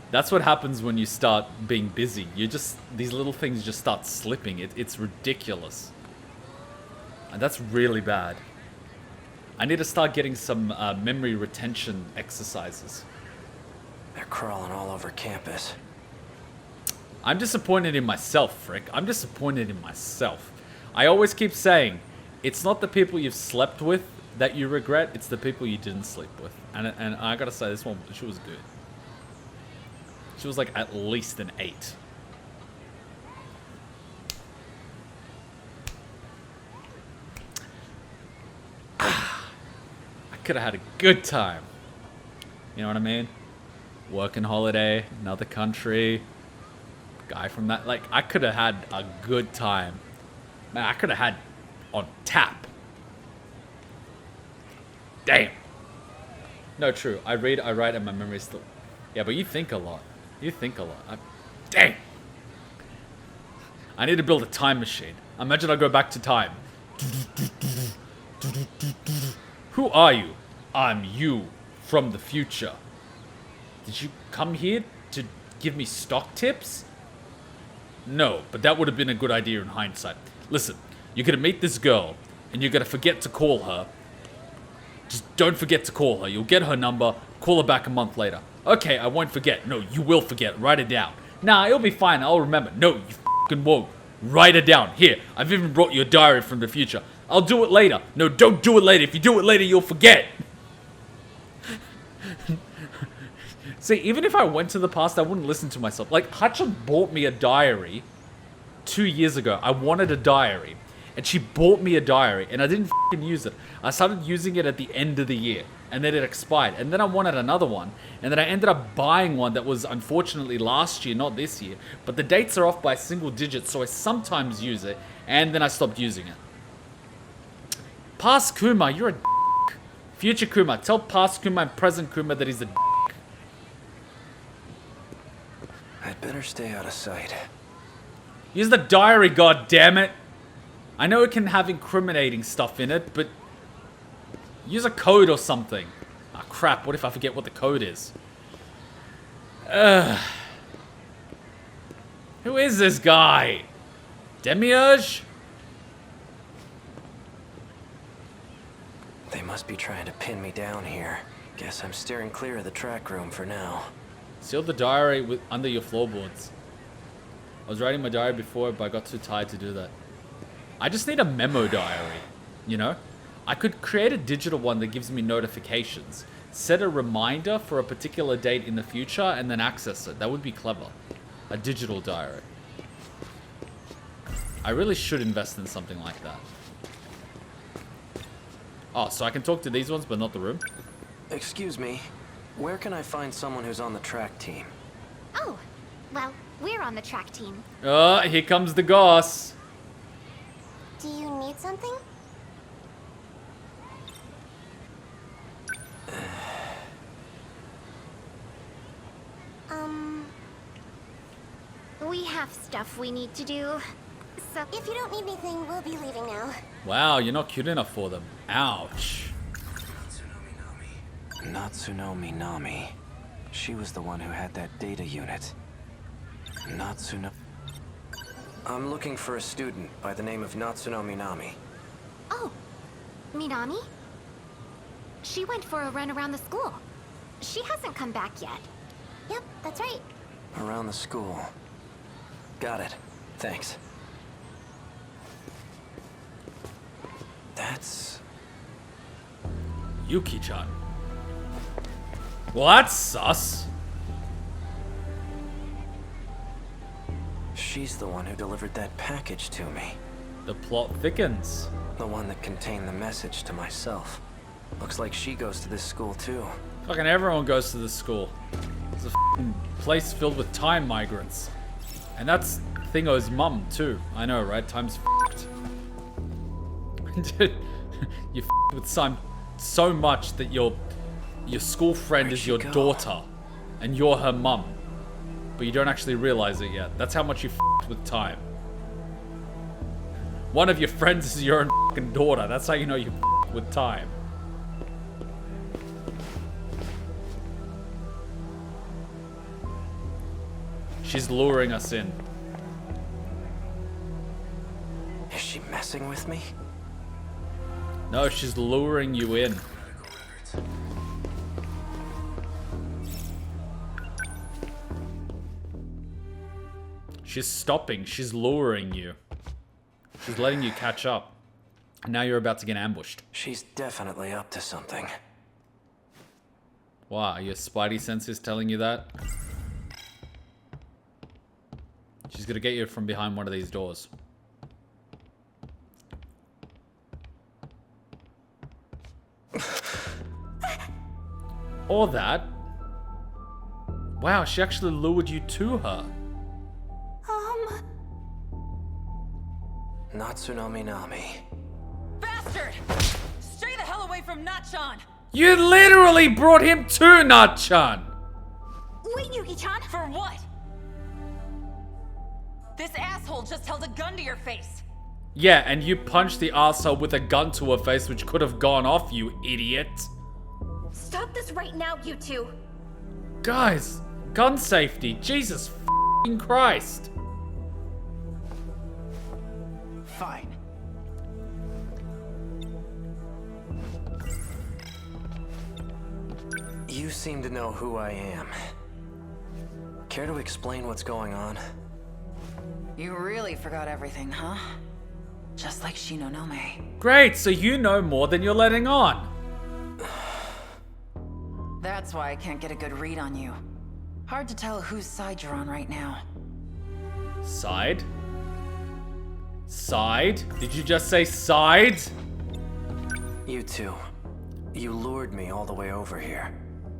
That's what happens when you start being busy. These little things just start slipping. It's ridiculous. And that's really bad. I need to start getting some memory retention exercises. They're crawling all over campus. I'm disappointed in myself, Frick. I'm disappointed in myself. I always keep saying, it's not the people you've slept with that you regret, it's the people you didn't sleep with. And I gotta say, this one, she was good. She was like at least an 8. I could have had a good time. You know what I mean? Working holiday, another country. Guy from that. Like, I could have had a good time. Man, I could have had on tap. Damn. No, true. I read, I write, and my memory's still... Yeah, but you think a lot. You think a lot. Dang! I need to build a time machine. Imagine I go back to time. Who are you? I'm you from the future. Did you come here to give me stock tips? No, but that would have been a good idea in hindsight. Listen, you're gonna meet this girl, and you're gonna forget to call her. Just don't forget to call her. You'll get her number. Call her back a month later. Okay, I won't forget. No, you will forget. Write it down. Nah, it'll be fine. I'll remember. No, you fucking won't. Write it down. Here, I've even brought you a diary from the future. I'll do it later. No, don't do it later. If you do it later, you'll forget. See, even if I went to the past, I wouldn't listen to myself. Like, Hachon bought me a diary 2 years ago. I wanted a diary. And she bought me a diary, and I didn't fucking use it. I started using it at the end of the year, and then it expired. And then I wanted another one, and then I ended up buying one that was unfortunately last year, not this year. But the dates are off by single digits, so I sometimes use it, and then I stopped using it. Past Kuma, you're a d***. Future Kuma, tell past Kuma and present Kuma that he's a d***. I'd better stay out of sight. Use the diary, goddammit! I know it can have incriminating stuff in it, but use a code or something. Ah, crap, what if I forget what the code is? Who is this guy? Demiurge? They must be trying to pin me down here. Guess I'm steering clear of the track room for now. Seal the diary under your floorboards. I was writing my diary before, but I got too tired to do that. I just need a memo diary, you know? I could create a digital one that gives me notifications. Set a reminder for a particular date in the future and then access it. That would be clever. A digital diary. I really should invest in something like that. Oh, so I can talk to these ones, but not the room? Excuse me. Where can I find someone who's on the track team? Oh, well, we're on the track team. Oh, here comes the goss. Do you need something? We have stuff we need to do. So if you don't need anything, we'll be leaving now. Wow, you're not cute enough for them. Ouch. Natsuno Minami. She was the one who had that data unit. Natsuno... I'm looking for a student by the name of Natsuno Minami. Oh, Minami? She went for a run around the school. She hasn't come back yet. Yep, that's right. Around the school. Got it. Thanks. That's... Yuki-chan. Well, that's sus. She's the one who delivered that package to me. The plot thickens. The one that contained the message to myself. Looks like she goes to this school too. Fucking everyone goes to this school. It's a f***ing place filled with time migrants. And that's Thingo's mum too. I know, right? Time's f***ed. Dude, you f***ed with time so much that your school friend is your daughter. And you're her mum. But you don't actually realize it yet. That's how much you f***ed with time. One of your friends is your own f***ing daughter. That's how you know you f***ed with time. She's luring us in. Is she messing with me? No, she's luring you in. She's stopping. She's luring you. She's letting you catch up. And now you're about to get ambushed. She's definitely up to something. Wow, are your spidey senses telling you that? She's gonna get you from behind one of these doors. Or that. Wow, she actually lured you to her. Natsuno Minami. Bastard! Stay the hell away from Natchan! You literally brought him to Natchan! Wait, Yuki-chan! For what? This asshole just held a gun to your face! Yeah, and you punched the arsehole with a gun to her face, which could have gone off, you idiot. Stop this right now, you two! Guys, gun safety. Jesus f***ing Christ. Fine. You seem to know who I am. Care to explain what's going on? You really forgot everything, huh? Just like Shinonome. Great, so you know more than you're letting on. That's why I can't get a good read on you. Hard to tell whose side you're on right now. Side? Side? Did you just say side? You two. You lured me all the way over here.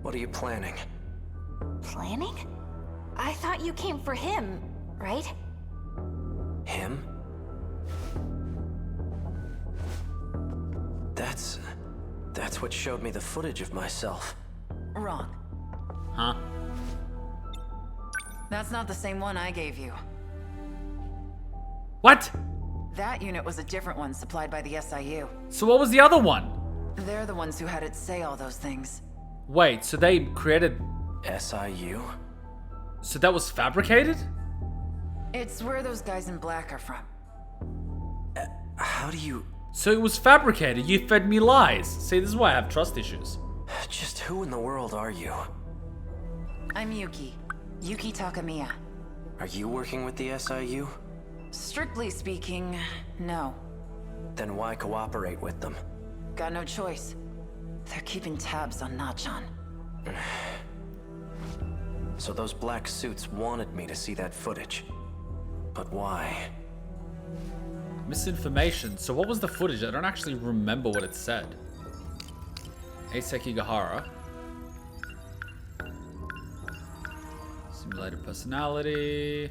What are you planning? Planning? I thought you came for him, right? Him? That's what showed me the footage of myself. Wrong. Huh? That's not the same one I gave you. What? That unit was a different one supplied by the SIU. So what was the other one? They're the ones who had it say all those things. Wait, so they created... SIU? So that was fabricated? It's where those guys in black are from. How do you... So it was fabricated, you fed me lies. See, this is why I have trust issues. Just who in the world are you? I'm Yuki. Yuki Takamiya. Are you working with the SIU? Strictly speaking, no. Then why cooperate with them? Got no choice. They're keeping tabs on Nachan. So those black suits wanted me to see that footage. But why? Misinformation. So what was the footage? I don't actually remember what it said. SEKIGAHARA. Simulated personality.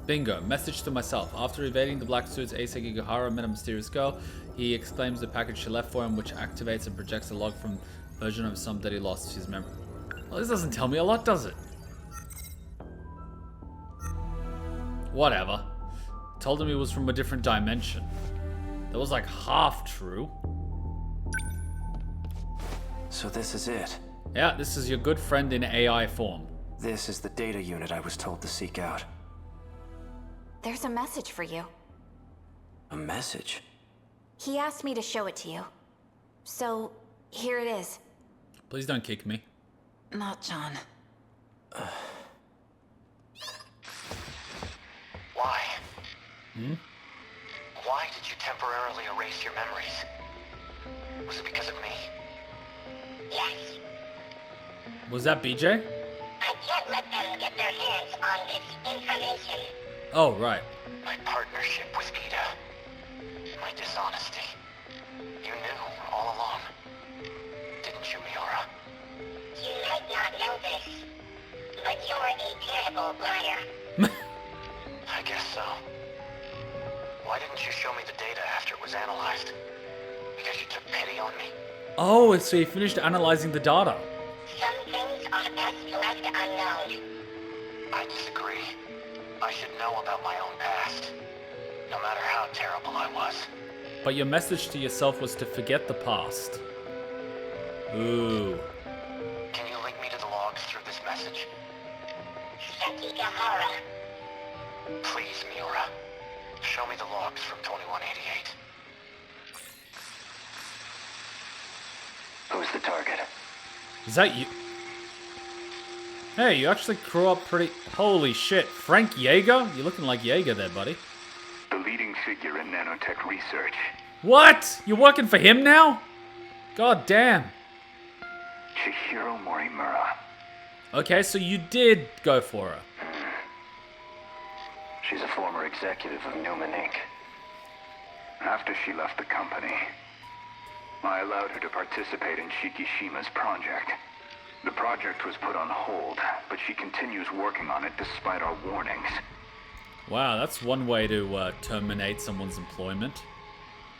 Bingo. Message to myself. After evading the black suits, SEKIGAHARA met a mysterious girl. He exclaims the package she left for him, which activates and projects a log from version of some that he lost his memory. Well, this doesn't tell me a lot, does it? Whatever. Told him he was from a different dimension. That was like half true. So this is it? Yeah, this is your good friend in AI form. This is the data unit I was told to seek out. There's a message for you. A message? He asked me to show it to you. So, here it is. Please don't kick me. Not John. Why? Hmm? Why did you temporarily erase your memories? Was it because of me? Yes. Was that BJ? I can't let them get their hands on this information. Oh, right. My partnership with Ida. My dishonesty. You knew all along. Didn't you, Miura? You might not know this, but you're a terrible liar. I guess so. Why didn't you show me the data after it was analyzed? Because you took pity on me? Oh, so you finished analyzing the data. Some things are best left unknown. I disagree. I should know about my own past. No matter how terrible I was. But your message to yourself was to forget the past. Ooh. Can you link me to the logs through this message? Sekigahara. Please, Miura. Show me the logs from 2188. Who's the target? Is that you? Hey, you actually grew up pretty... Holy shit. Frank Yeager? You're looking like Yeager there, buddy. The leading figure in nanotech research. What? You're working for him now? God damn. Chihiro Morimura. Okay, so you did go for her. She's a former executive of Newman Inc. After she left the company, I allowed her to participate in Shikishima's project. The project was put on hold, but she continues working on it despite our warnings. Wow, that's one way to terminate someone's employment.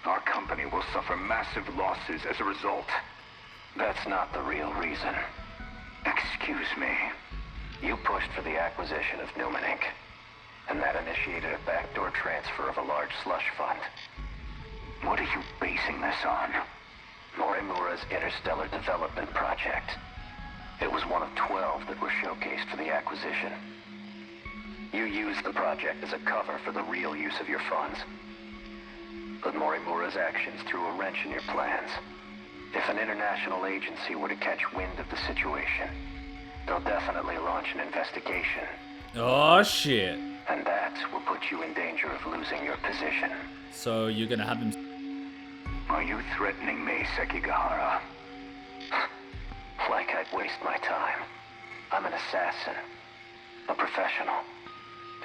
Our company will suffer massive losses as a result. That's not the real reason. Excuse me. You pushed for the acquisition of Newman Inc. And that initiated a backdoor transfer of a large slush fund. What are you basing this on? Morimura's interstellar development project. It was one of 12 that were showcased for the acquisition. You used the project as a cover for the real use of your funds. But Morimura's actions threw a wrench in your plans. If an international agency were to catch wind of the situation, they'll definitely launch an investigation. Oh shit. And that will put you in danger of losing your position. So you're gonna have him... Are you threatening me, Sekigahara? Like I'd waste my time. I'm an assassin. A professional.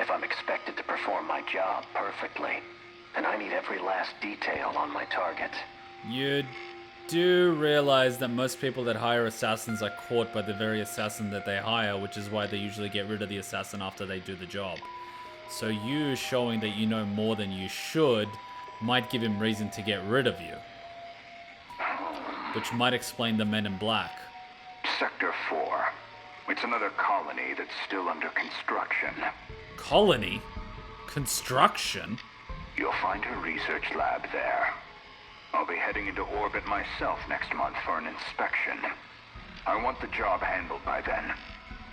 If I'm expected to perform my job perfectly, then I need every last detail on my target. You do realize that most people that hire assassins are caught by the very assassin that they hire, which is why they usually get rid of the assassin after they do the job. So you showing that you know more than you should might give him reason to get rid of you. Which might explain the Men in Black. Sector 4. It's another colony that's still under construction. Colony? Construction? You'll find a research lab there. I'll be heading into orbit myself next month for an inspection. I want the job handled by then.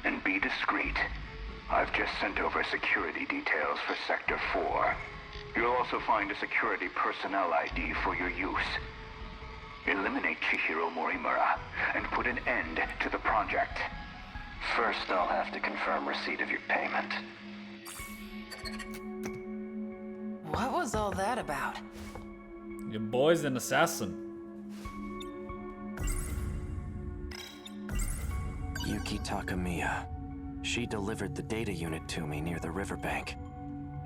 And be discreet. I've just sent over security details for Sector 4. You'll also find a security personnel ID for your use. Eliminate Chihiro Morimura and put an end to the project. First, I'll have to confirm receipt of your payment. What was all that about? Your boy's an assassin. Yuki Takamiya. She delivered the data unit to me near the riverbank.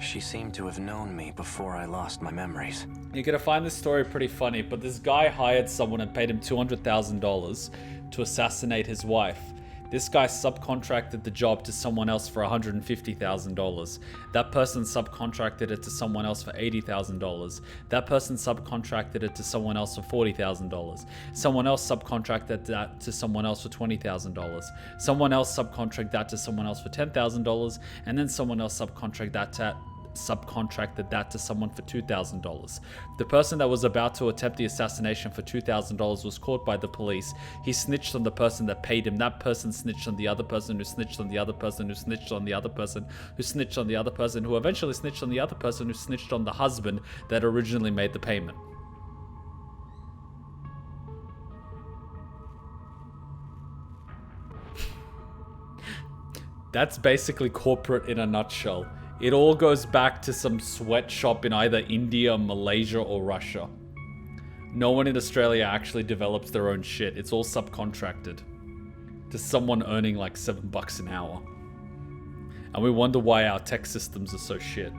She seemed to have known me before I lost my memories. You're gonna find this story pretty funny, but this guy hired someone and paid him $200,000 to assassinate his wife. This guy subcontracted the job to someone else for $150,000. That person subcontracted it to someone else for $80,000. That person subcontracted it to someone else for $40,000. Someone else subcontracted that to someone else for $20,000. Someone else subcontracted that to someone else for $10,000, and then someone else subcontracted that to someone for $2,000. The person that was about to attempt the assassination for $2,000 was caught by the police. He snitched on the person that paid him. That person snitched on the other person who snitched on the other person who snitched on the other person who snitched on the other person who eventually snitched on the other person who snitched on the husband that originally made the payment. That's basically corporate in a nutshell. It all goes back to some sweatshop in either India, Malaysia, or Russia. No one in Australia actually develops their own shit. It's all subcontracted to someone earning like $7 an hour. And we wonder why our tech systems are so shit.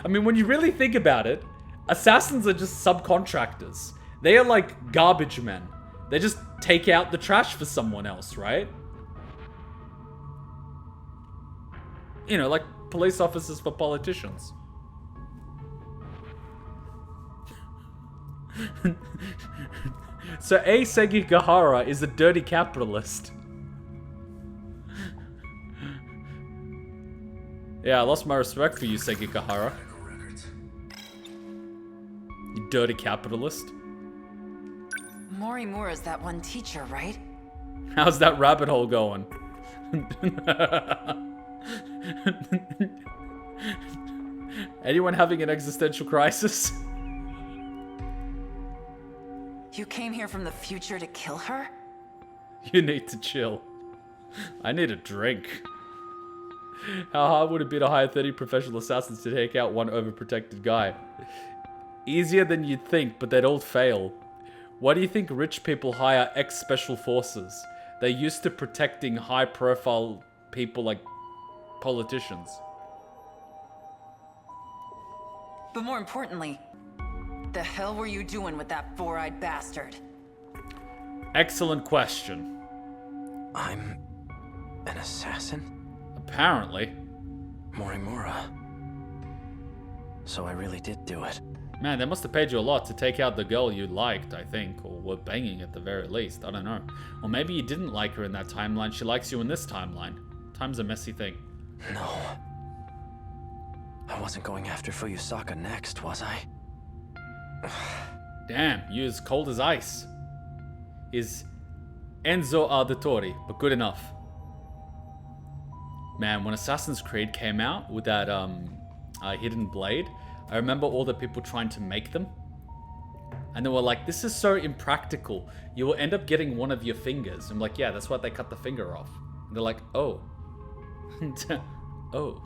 I mean, when you really think about it, assassins are just subcontractors. They are like garbage men. They just take out the trash for someone else, right? You know, like police officers for politicians. So Sekigahara is a dirty capitalist. Yeah, I lost my respect for you, Sekigahara. You dirty capitalist. Morimura's that one teacher, right? How's that rabbit hole going? Anyone having an existential crisis? You came here from the future to kill her? You need to chill. I need a drink. How hard would it be to hire 30 professional assassins to take out one overprotected guy? Easier than you'd think, but they'd all fail. Why do you think rich people hire ex-special forces? They're used to protecting high-profile people like politicians. But more importantly, the hell were you doing with that four-eyed bastard? Excellent question. I'm an assassin? Apparently. Morimura. So I really did do it. Man, they must have paid you a lot to take out the girl you liked, I think. Or were banging at the very least. I don't know. Or maybe you didn't like her in that timeline. She likes you in this timeline. Time's a messy thing. No. I wasn't going after Fuyusaka next, was I? Damn, you as cold as ice. Is Enzo Auditore, but good enough. Man, when Assassin's Creed came out with that hidden blade, I remember all the people trying to make them. And they were like, this is so impractical. You will end up getting one of your fingers. I'm like, yeah, that's why they cut the finger off. And they're like, oh. Oh.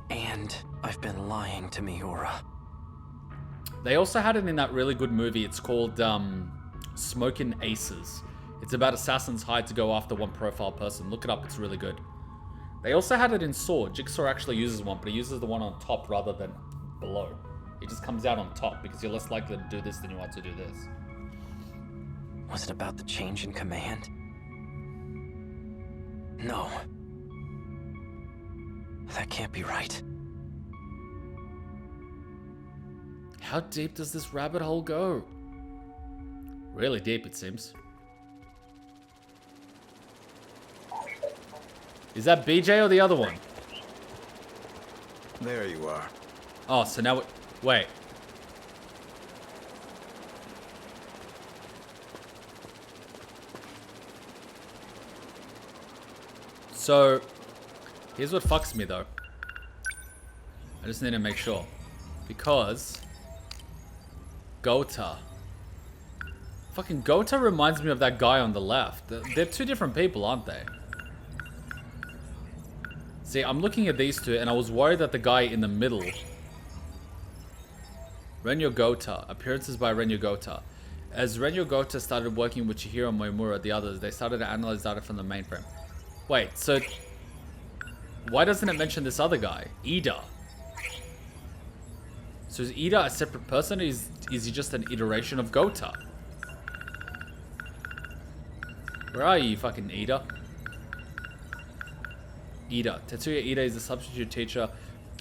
And I've been lying to Miura. They also had it in that really good movie. It's called Smokin' Aces. It's about assassins hired to go after one profile person. Look it up, it's really good. They also had it in Saw. Jigsaw actually uses one, but he uses the one on top rather than below. It just comes out on top because you're less likely to do this than you are to do this. Was it about the change in command? No. That can't be right. How deep does this rabbit hole go? Really deep, it seems. Is that BJ or the other one? There you are. Oh, so now wait. So, here's what fucks me though. I just need to make sure. Because Gota. Fucking Gota reminds me of that guy on the left. They're two different people, aren't they? See, I'm looking at these two and I was worried that the guy in the middle... Renyo Gota. Appearances by Renyo Gota. As Renyo Gota started working with Chihiro Moimura and the others, they started to analyze data from the mainframe. Wait, so... Why doesn't it mention this other guy? Ida. So is Ida a separate person or is he just an iteration of Gota? Where are you, fucking Ida? Ida. Tetsuya Ida is a substitute teacher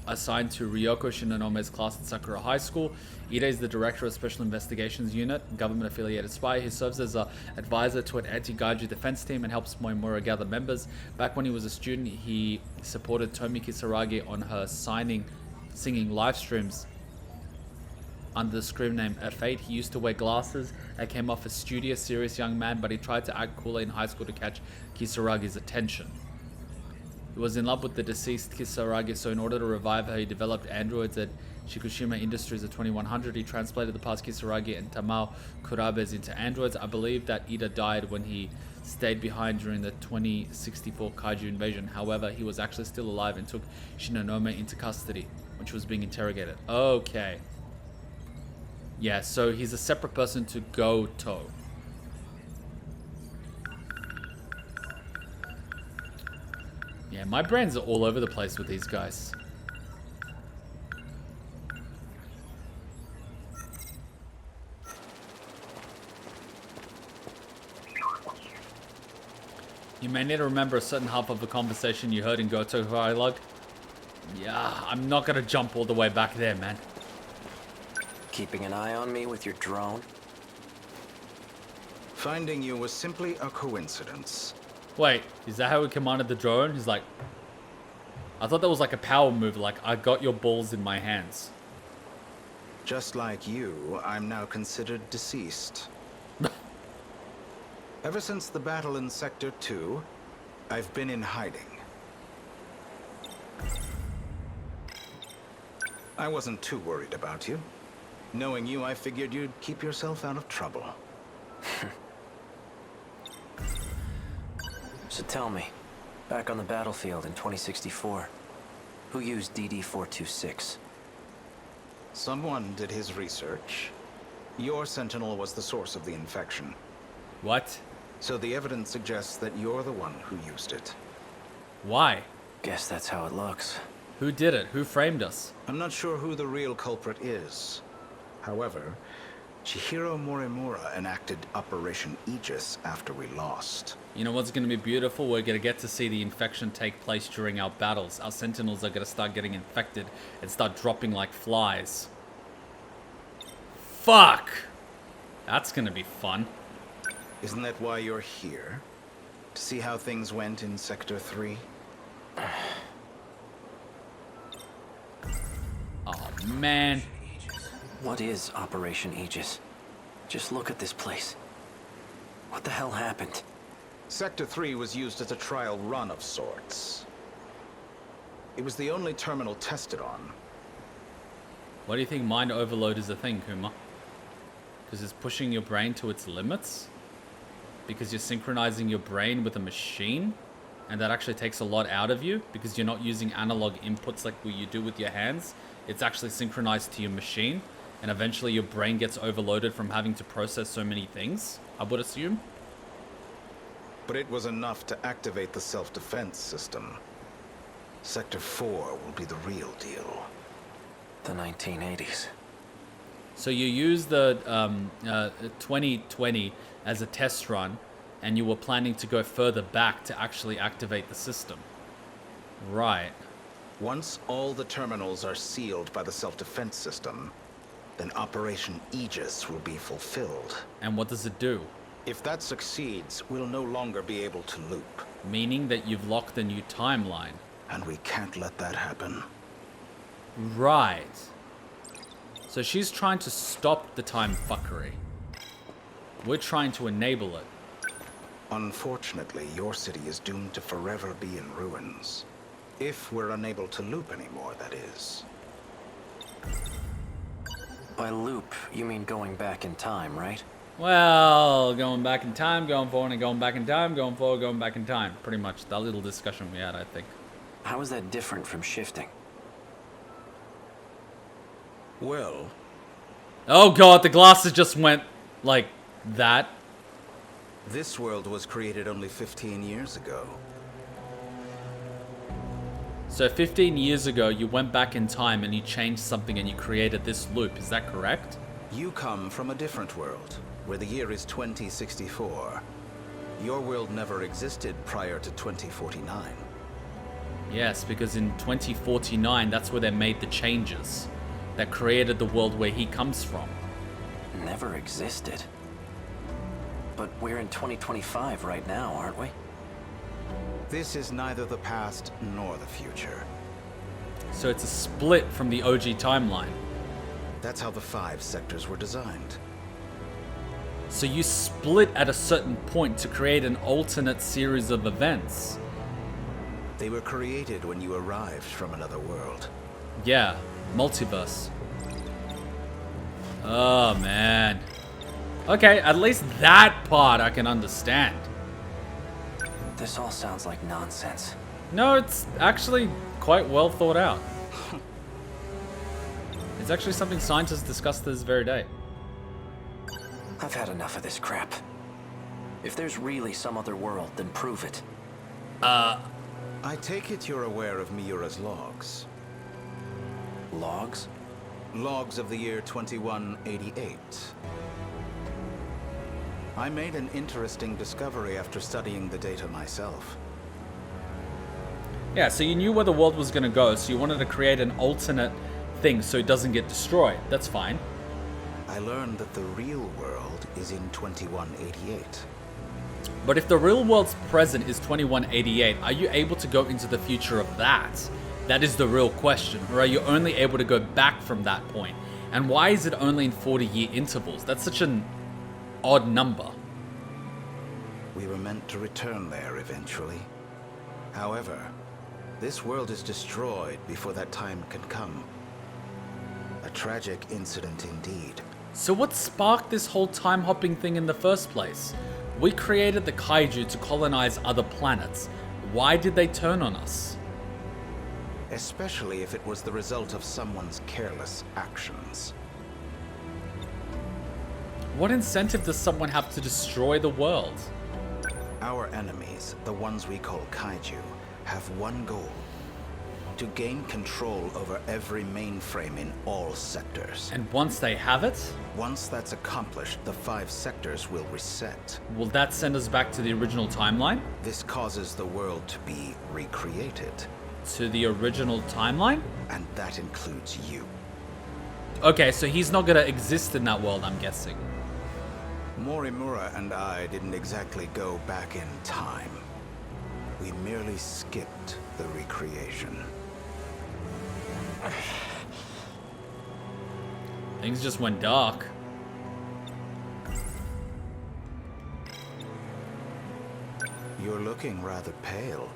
assigned to Ryoko Shinonome's class at Sakura High School. Ida is the director of Special Investigations Unit, government-affiliated spy who serves as an advisor to an anti-Kaiju defense team and helps Moimura gather members. Back when he was a student, he supported Tomi Kisaragi on her singing live streams under the screen name F8. He used to wear glasses and came off as studious, serious young man, but he tried to act cooler in high school to catch Kisaragi's attention. He was in love with the deceased Kisaragi, so in order to revive her, he developed androids at Shikushima Industries at 2100. He translated the past Kisaragi and Tamao Kurabes into androids. I believe that Ida died when he stayed behind during the 2064 Kaiju invasion. However, he was actually still alive and took Shinonome into custody when she was being interrogated. Okay. Yeah, so he's a separate person to Goto. Yeah, my brains are all over the place with these guys. You may need to remember a certain half of the conversation you heard in Goto Dialogue. Yeah, I'm not gonna jump all the way back there, man. Keeping an eye on me with your drone? Finding you was simply a coincidence. Wait, is that how he commanded the drone? He's like... I thought that was like a power move, like, I got your balls in my hands. Just like you, I'm now considered deceased. Ever since the battle in Sector 2, I've been in hiding. I wasn't too worried about you. Knowing you, I figured you'd keep yourself out of trouble. So tell me, back on the battlefield in 2064, who used DD-426? Someone did his research. Your Sentinel was the source of the infection. What? So the evidence suggests that you're the one who used it. Why? Guess that's how it looks. Who did it? Who framed us? I'm not sure who the real culprit is. However, Chihiro Morimura enacted Operation Aegis after we lost. You know what's going to be beautiful? We're going to get to see the infection take place during our battles. Our Sentinels are going to start getting infected and start dropping like flies. Fuck! That's going to be fun. Isn't that why you're here? To see how things went in Sector 3? Oh, man. What is Operation Aegis? Just look at this place. What the hell happened? Sector 3 was used as a trial run of sorts. It was the only terminal tested on. Why do you think mind overload is a thing, Kuma? Because it's pushing your brain to its limits? Because you're synchronizing your brain with a machine? And that actually takes a lot out of you? Because you're not using analog inputs like what you do with your hands? It's actually synchronized to your machine? And eventually your brain gets overloaded from having to process so many things, I would assume? But it was enough to activate the self-defense system. Sector 4 will be the real deal. The 1980s. So you used the 2020 as a test run, and you were planning to go further back to actually activate the system. Right. Once all the terminals are sealed by the self-defense system, then Operation Aegis will be fulfilled. And what does it do? If that succeeds, we'll no longer be able to loop. Meaning that you've locked a new timeline. And we can't let that happen. Right. So she's trying to stop the time fuckery. We're trying to enable it. Unfortunately, your city is doomed to forever be in ruins. If we're unable to loop anymore, that is. By loop, you mean going back in time, right? Well, going back in time, going forward, and going back in time, going forward, going back in time. Pretty much that little discussion we had, I think. How is that different from shifting? Well... Oh god, the glasses just went like that. This world was created only 15 years ago. So 15 years ago, you went back in time and you changed something and you created this loop. Is that correct? You come from a different world, where the year is 2064. Your world never existed prior to 2049. Yes, because in 2049, that's where they made the changes that created the world where he comes from. Never existed. But we're in 2025 right now, aren't we? This is neither the past nor the future. So it's a split from the OG timeline. That's how the 5 sectors were designed. So you split at a certain point to create an alternate series of events. They were created when you arrived from another world. Yeah, multiverse. Oh man. Okay, at least that part I can understand. This all sounds like nonsense. No, it's actually quite well thought out. It's actually something scientists discussed this very day. I've had enough of this crap. If there's really some other world, then prove it. I take it you're aware of Miura's logs. Logs? Logs of the year 2188. I made an interesting discovery after studying the data myself. Yeah, so you knew where the world was going to go, so you wanted to create an alternate thing so it doesn't get destroyed. That's fine. I learned that the real world is in 2188. But if the real world's present is 2188, are you able to go into the future of that? That is the real question. Or are you only able to go back from that point? And why is it only in 40-year intervals? That's such an odd number. We were meant to return there eventually. However, this world is destroyed before that time can come. A tragic incident indeed. So what sparked this whole time-hopping thing in the first place? We created the Kaiju to colonize other planets. Why did they turn on us? Especially if it was the result of someone's careless actions. What incentive does someone have to destroy the world? Our enemies, the ones we call Kaiju, have one goal. To gain control over every mainframe in all sectors. And once they have it? Once that's accomplished, the 5 sectors will reset. Will that send us back to the original timeline? This causes the world to be recreated. To the original timeline? And that includes you. Okay, so he's not gonna exist in that world, I'm guessing. Morimura and I didn't exactly go back in time. We merely skipped the recreation. Things just went dark. You're looking rather pale.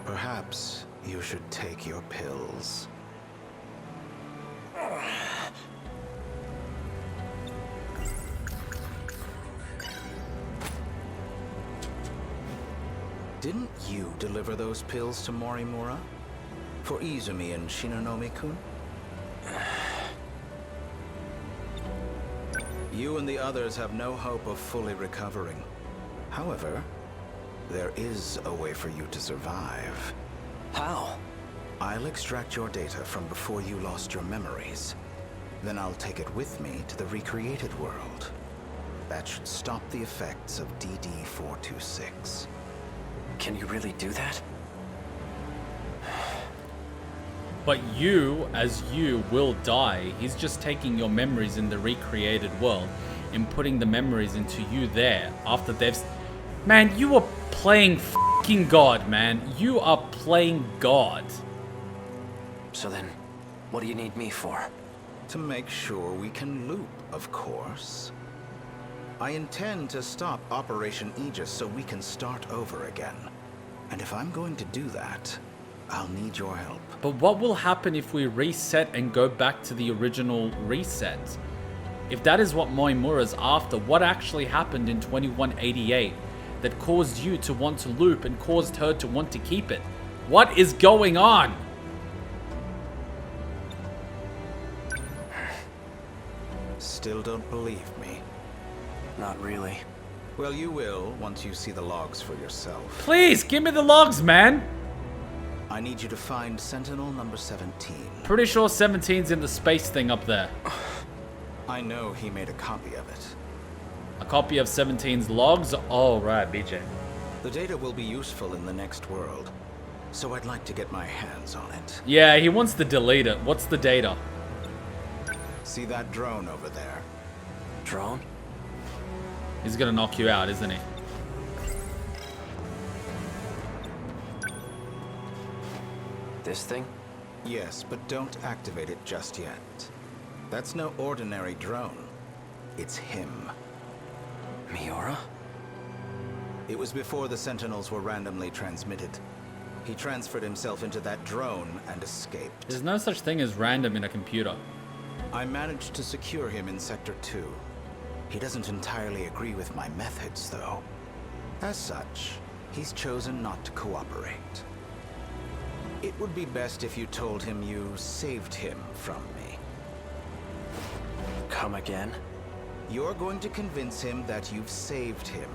Perhaps you should take your pills. Didn't you deliver those pills to Morimura? For Izumi and Shinonome-kun? You and the others have no hope of fully recovering. However, there is a way for you to survive. How? I'll extract your data from before you lost your memories. Then I'll take it with me to the recreated world. That should stop the effects of DD-426. Can you really do that? But you, as you, will die. He's just taking your memories in the recreated world and putting the memories into you there after they've... Man, you are playing fucking God, man. You are playing God. So then, what do you need me for? To make sure we can loop, of course. I intend to stop Operation Aegis so we can start over again. And if I'm going to do that, I'll need your help. But what will happen if we reset and go back to the original reset? If that is what Moimura's after, what actually happened in 2188 that caused you to want to loop and caused her to want to keep it? What is going on? Still don't believe me? Not really. Well, you will once you see the logs for yourself. Please, give me the logs, man! I need you to find Sentinel number 17. Pretty sure 17's in the space thing up there. I know he made a copy of it. A copy of 17's logs? Oh, right, BJ. The data will be useful in the next world, so I'd like to get my hands on it. Yeah, he wants to delete it. What's the data? See that drone over there? Drone? He's gonna knock you out, isn't he? This thing? Yes, but don't activate it just yet. That's no ordinary drone. It's him. Miura? It was before the Sentinels were randomly transmitted. He transferred himself into that drone and escaped. There's no such thing as random in a computer. I managed to secure him in Sector 2. He doesn't entirely agree with my methods, though. As such, he's chosen not to cooperate. It would be best if you told him you saved him from me. Come again? You're going to convince him that you've saved him.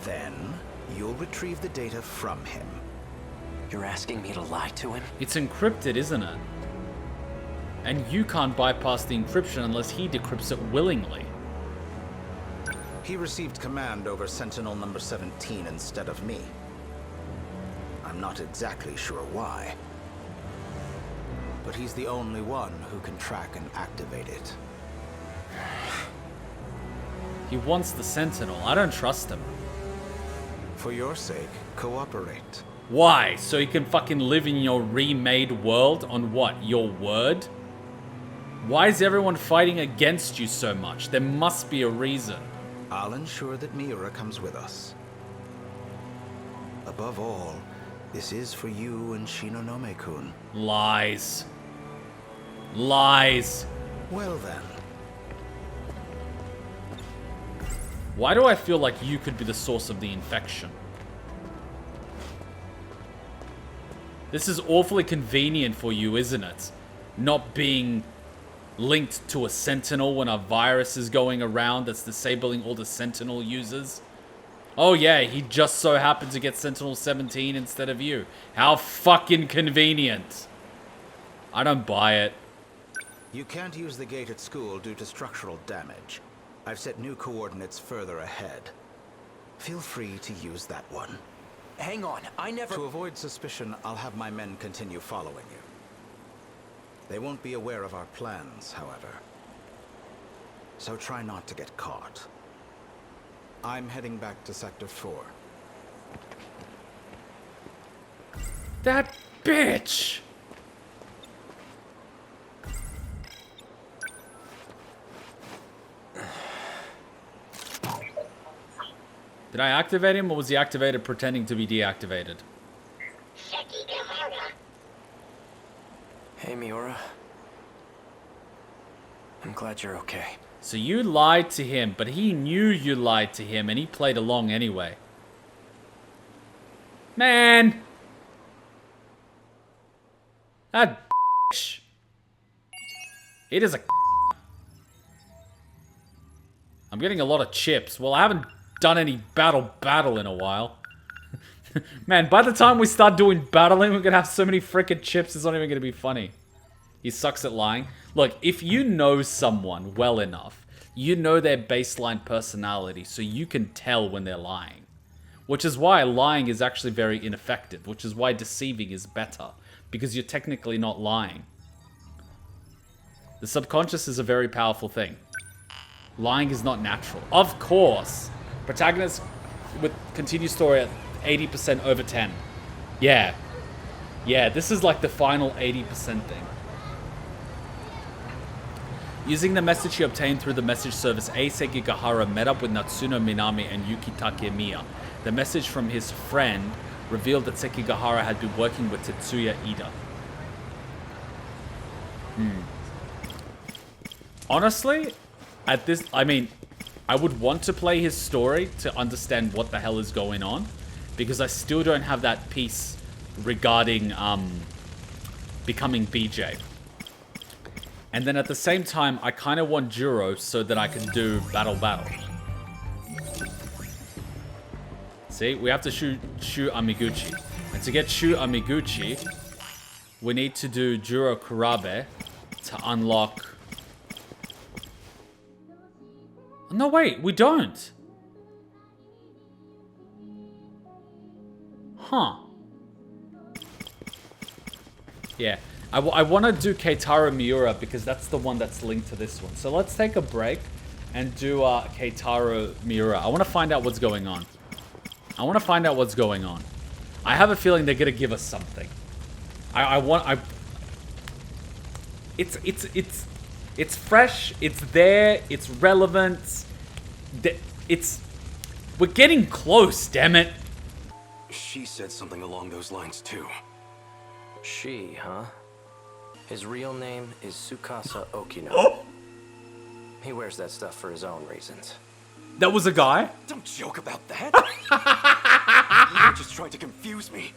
Then, you'll retrieve the data from him. You're asking me to lie to him? It's encrypted, isn't it? And you can't bypass the encryption unless he decrypts it willingly. He received command over Sentinel number 17 instead of me. I'm not exactly sure why. But he's the only one who can track and activate it. He wants the Sentinel. I don't trust him. For your sake, cooperate. Why? So he can fucking live in your remade world on what? Your word? Why is everyone fighting against you so much? There must be a reason. I'll ensure that Miura comes with us. Above all, this is for you and Shinonome-kun. Lies. Lies. Well then. Why do I feel like you could be the source of the infection? This is awfully convenient for you, isn't it? Not being linked to a Sentinel when a virus is going around that's disabling all the Sentinel users. Oh yeah, he just so happened to get Sentinel 17 instead of you. How fucking convenient. I don't buy it. You can't use the gate at school due to structural damage. I've set new coordinates further ahead. Feel free to use that one. Hang on, I never... To avoid suspicion, I'll have my men continue following you. They won't be aware of our plans, however. So try not to get caught. I'm heading back to Sector 4. That bitch! Did I activate him, or was he activated pretending to be deactivated? SEKIGAHARA. Hey, Miura. I'm glad you're okay. So you lied to him, but he knew you lied to him, and he played along anyway. Man! That bitch. It is a... I'm getting a lot of chips. Well, I haven't done any battle in a while. Man, by the time we start doing battling, we're gonna have so many frickin' chips, it's not even gonna be funny. He sucks at lying. Look, if you know someone well enough, you know their baseline personality, so you can tell when they're lying. Which is why lying is actually very ineffective, which is why deceiving is better, because you're technically not lying. The subconscious is a very powerful thing. Lying is not natural. Of course. Protagonist with continued story at 80% over 10. Yeah. Yeah, this is like the final 80% thing. Using the message he obtained through the message service, SEKIGAHARA met up with Natsuno Minami and Yuki Takemiya. The message from his friend revealed that SEKIGAHARA had been working with Tetsuya Ida. Honestly, at this, I mean, I would want to play his story to understand what the hell is going on, because I still don't have that piece regarding becoming BJ. And then at the same time, I kind of want Juro so that I can do battle. See, we have to shoot Shu Amiguchi. And to get Shu Amiguchi, we need to do Juro Kurabe to unlock... No, wait, we don't. Huh. Yeah. I want to do Keitaro Miura because that's the one that's linked to this one. So let's take a break and do Keitaro Miura. I want to find out what's going on. I have a feeling they're going to give us something. It's fresh, it's there, it's relevant. We're getting close, damn it. She said something along those lines too. She, huh? His real name is Tsukasa Okino. Oh! He wears that stuff for his own reasons. That was a guy? Don't joke about that. You're just trying to confuse me.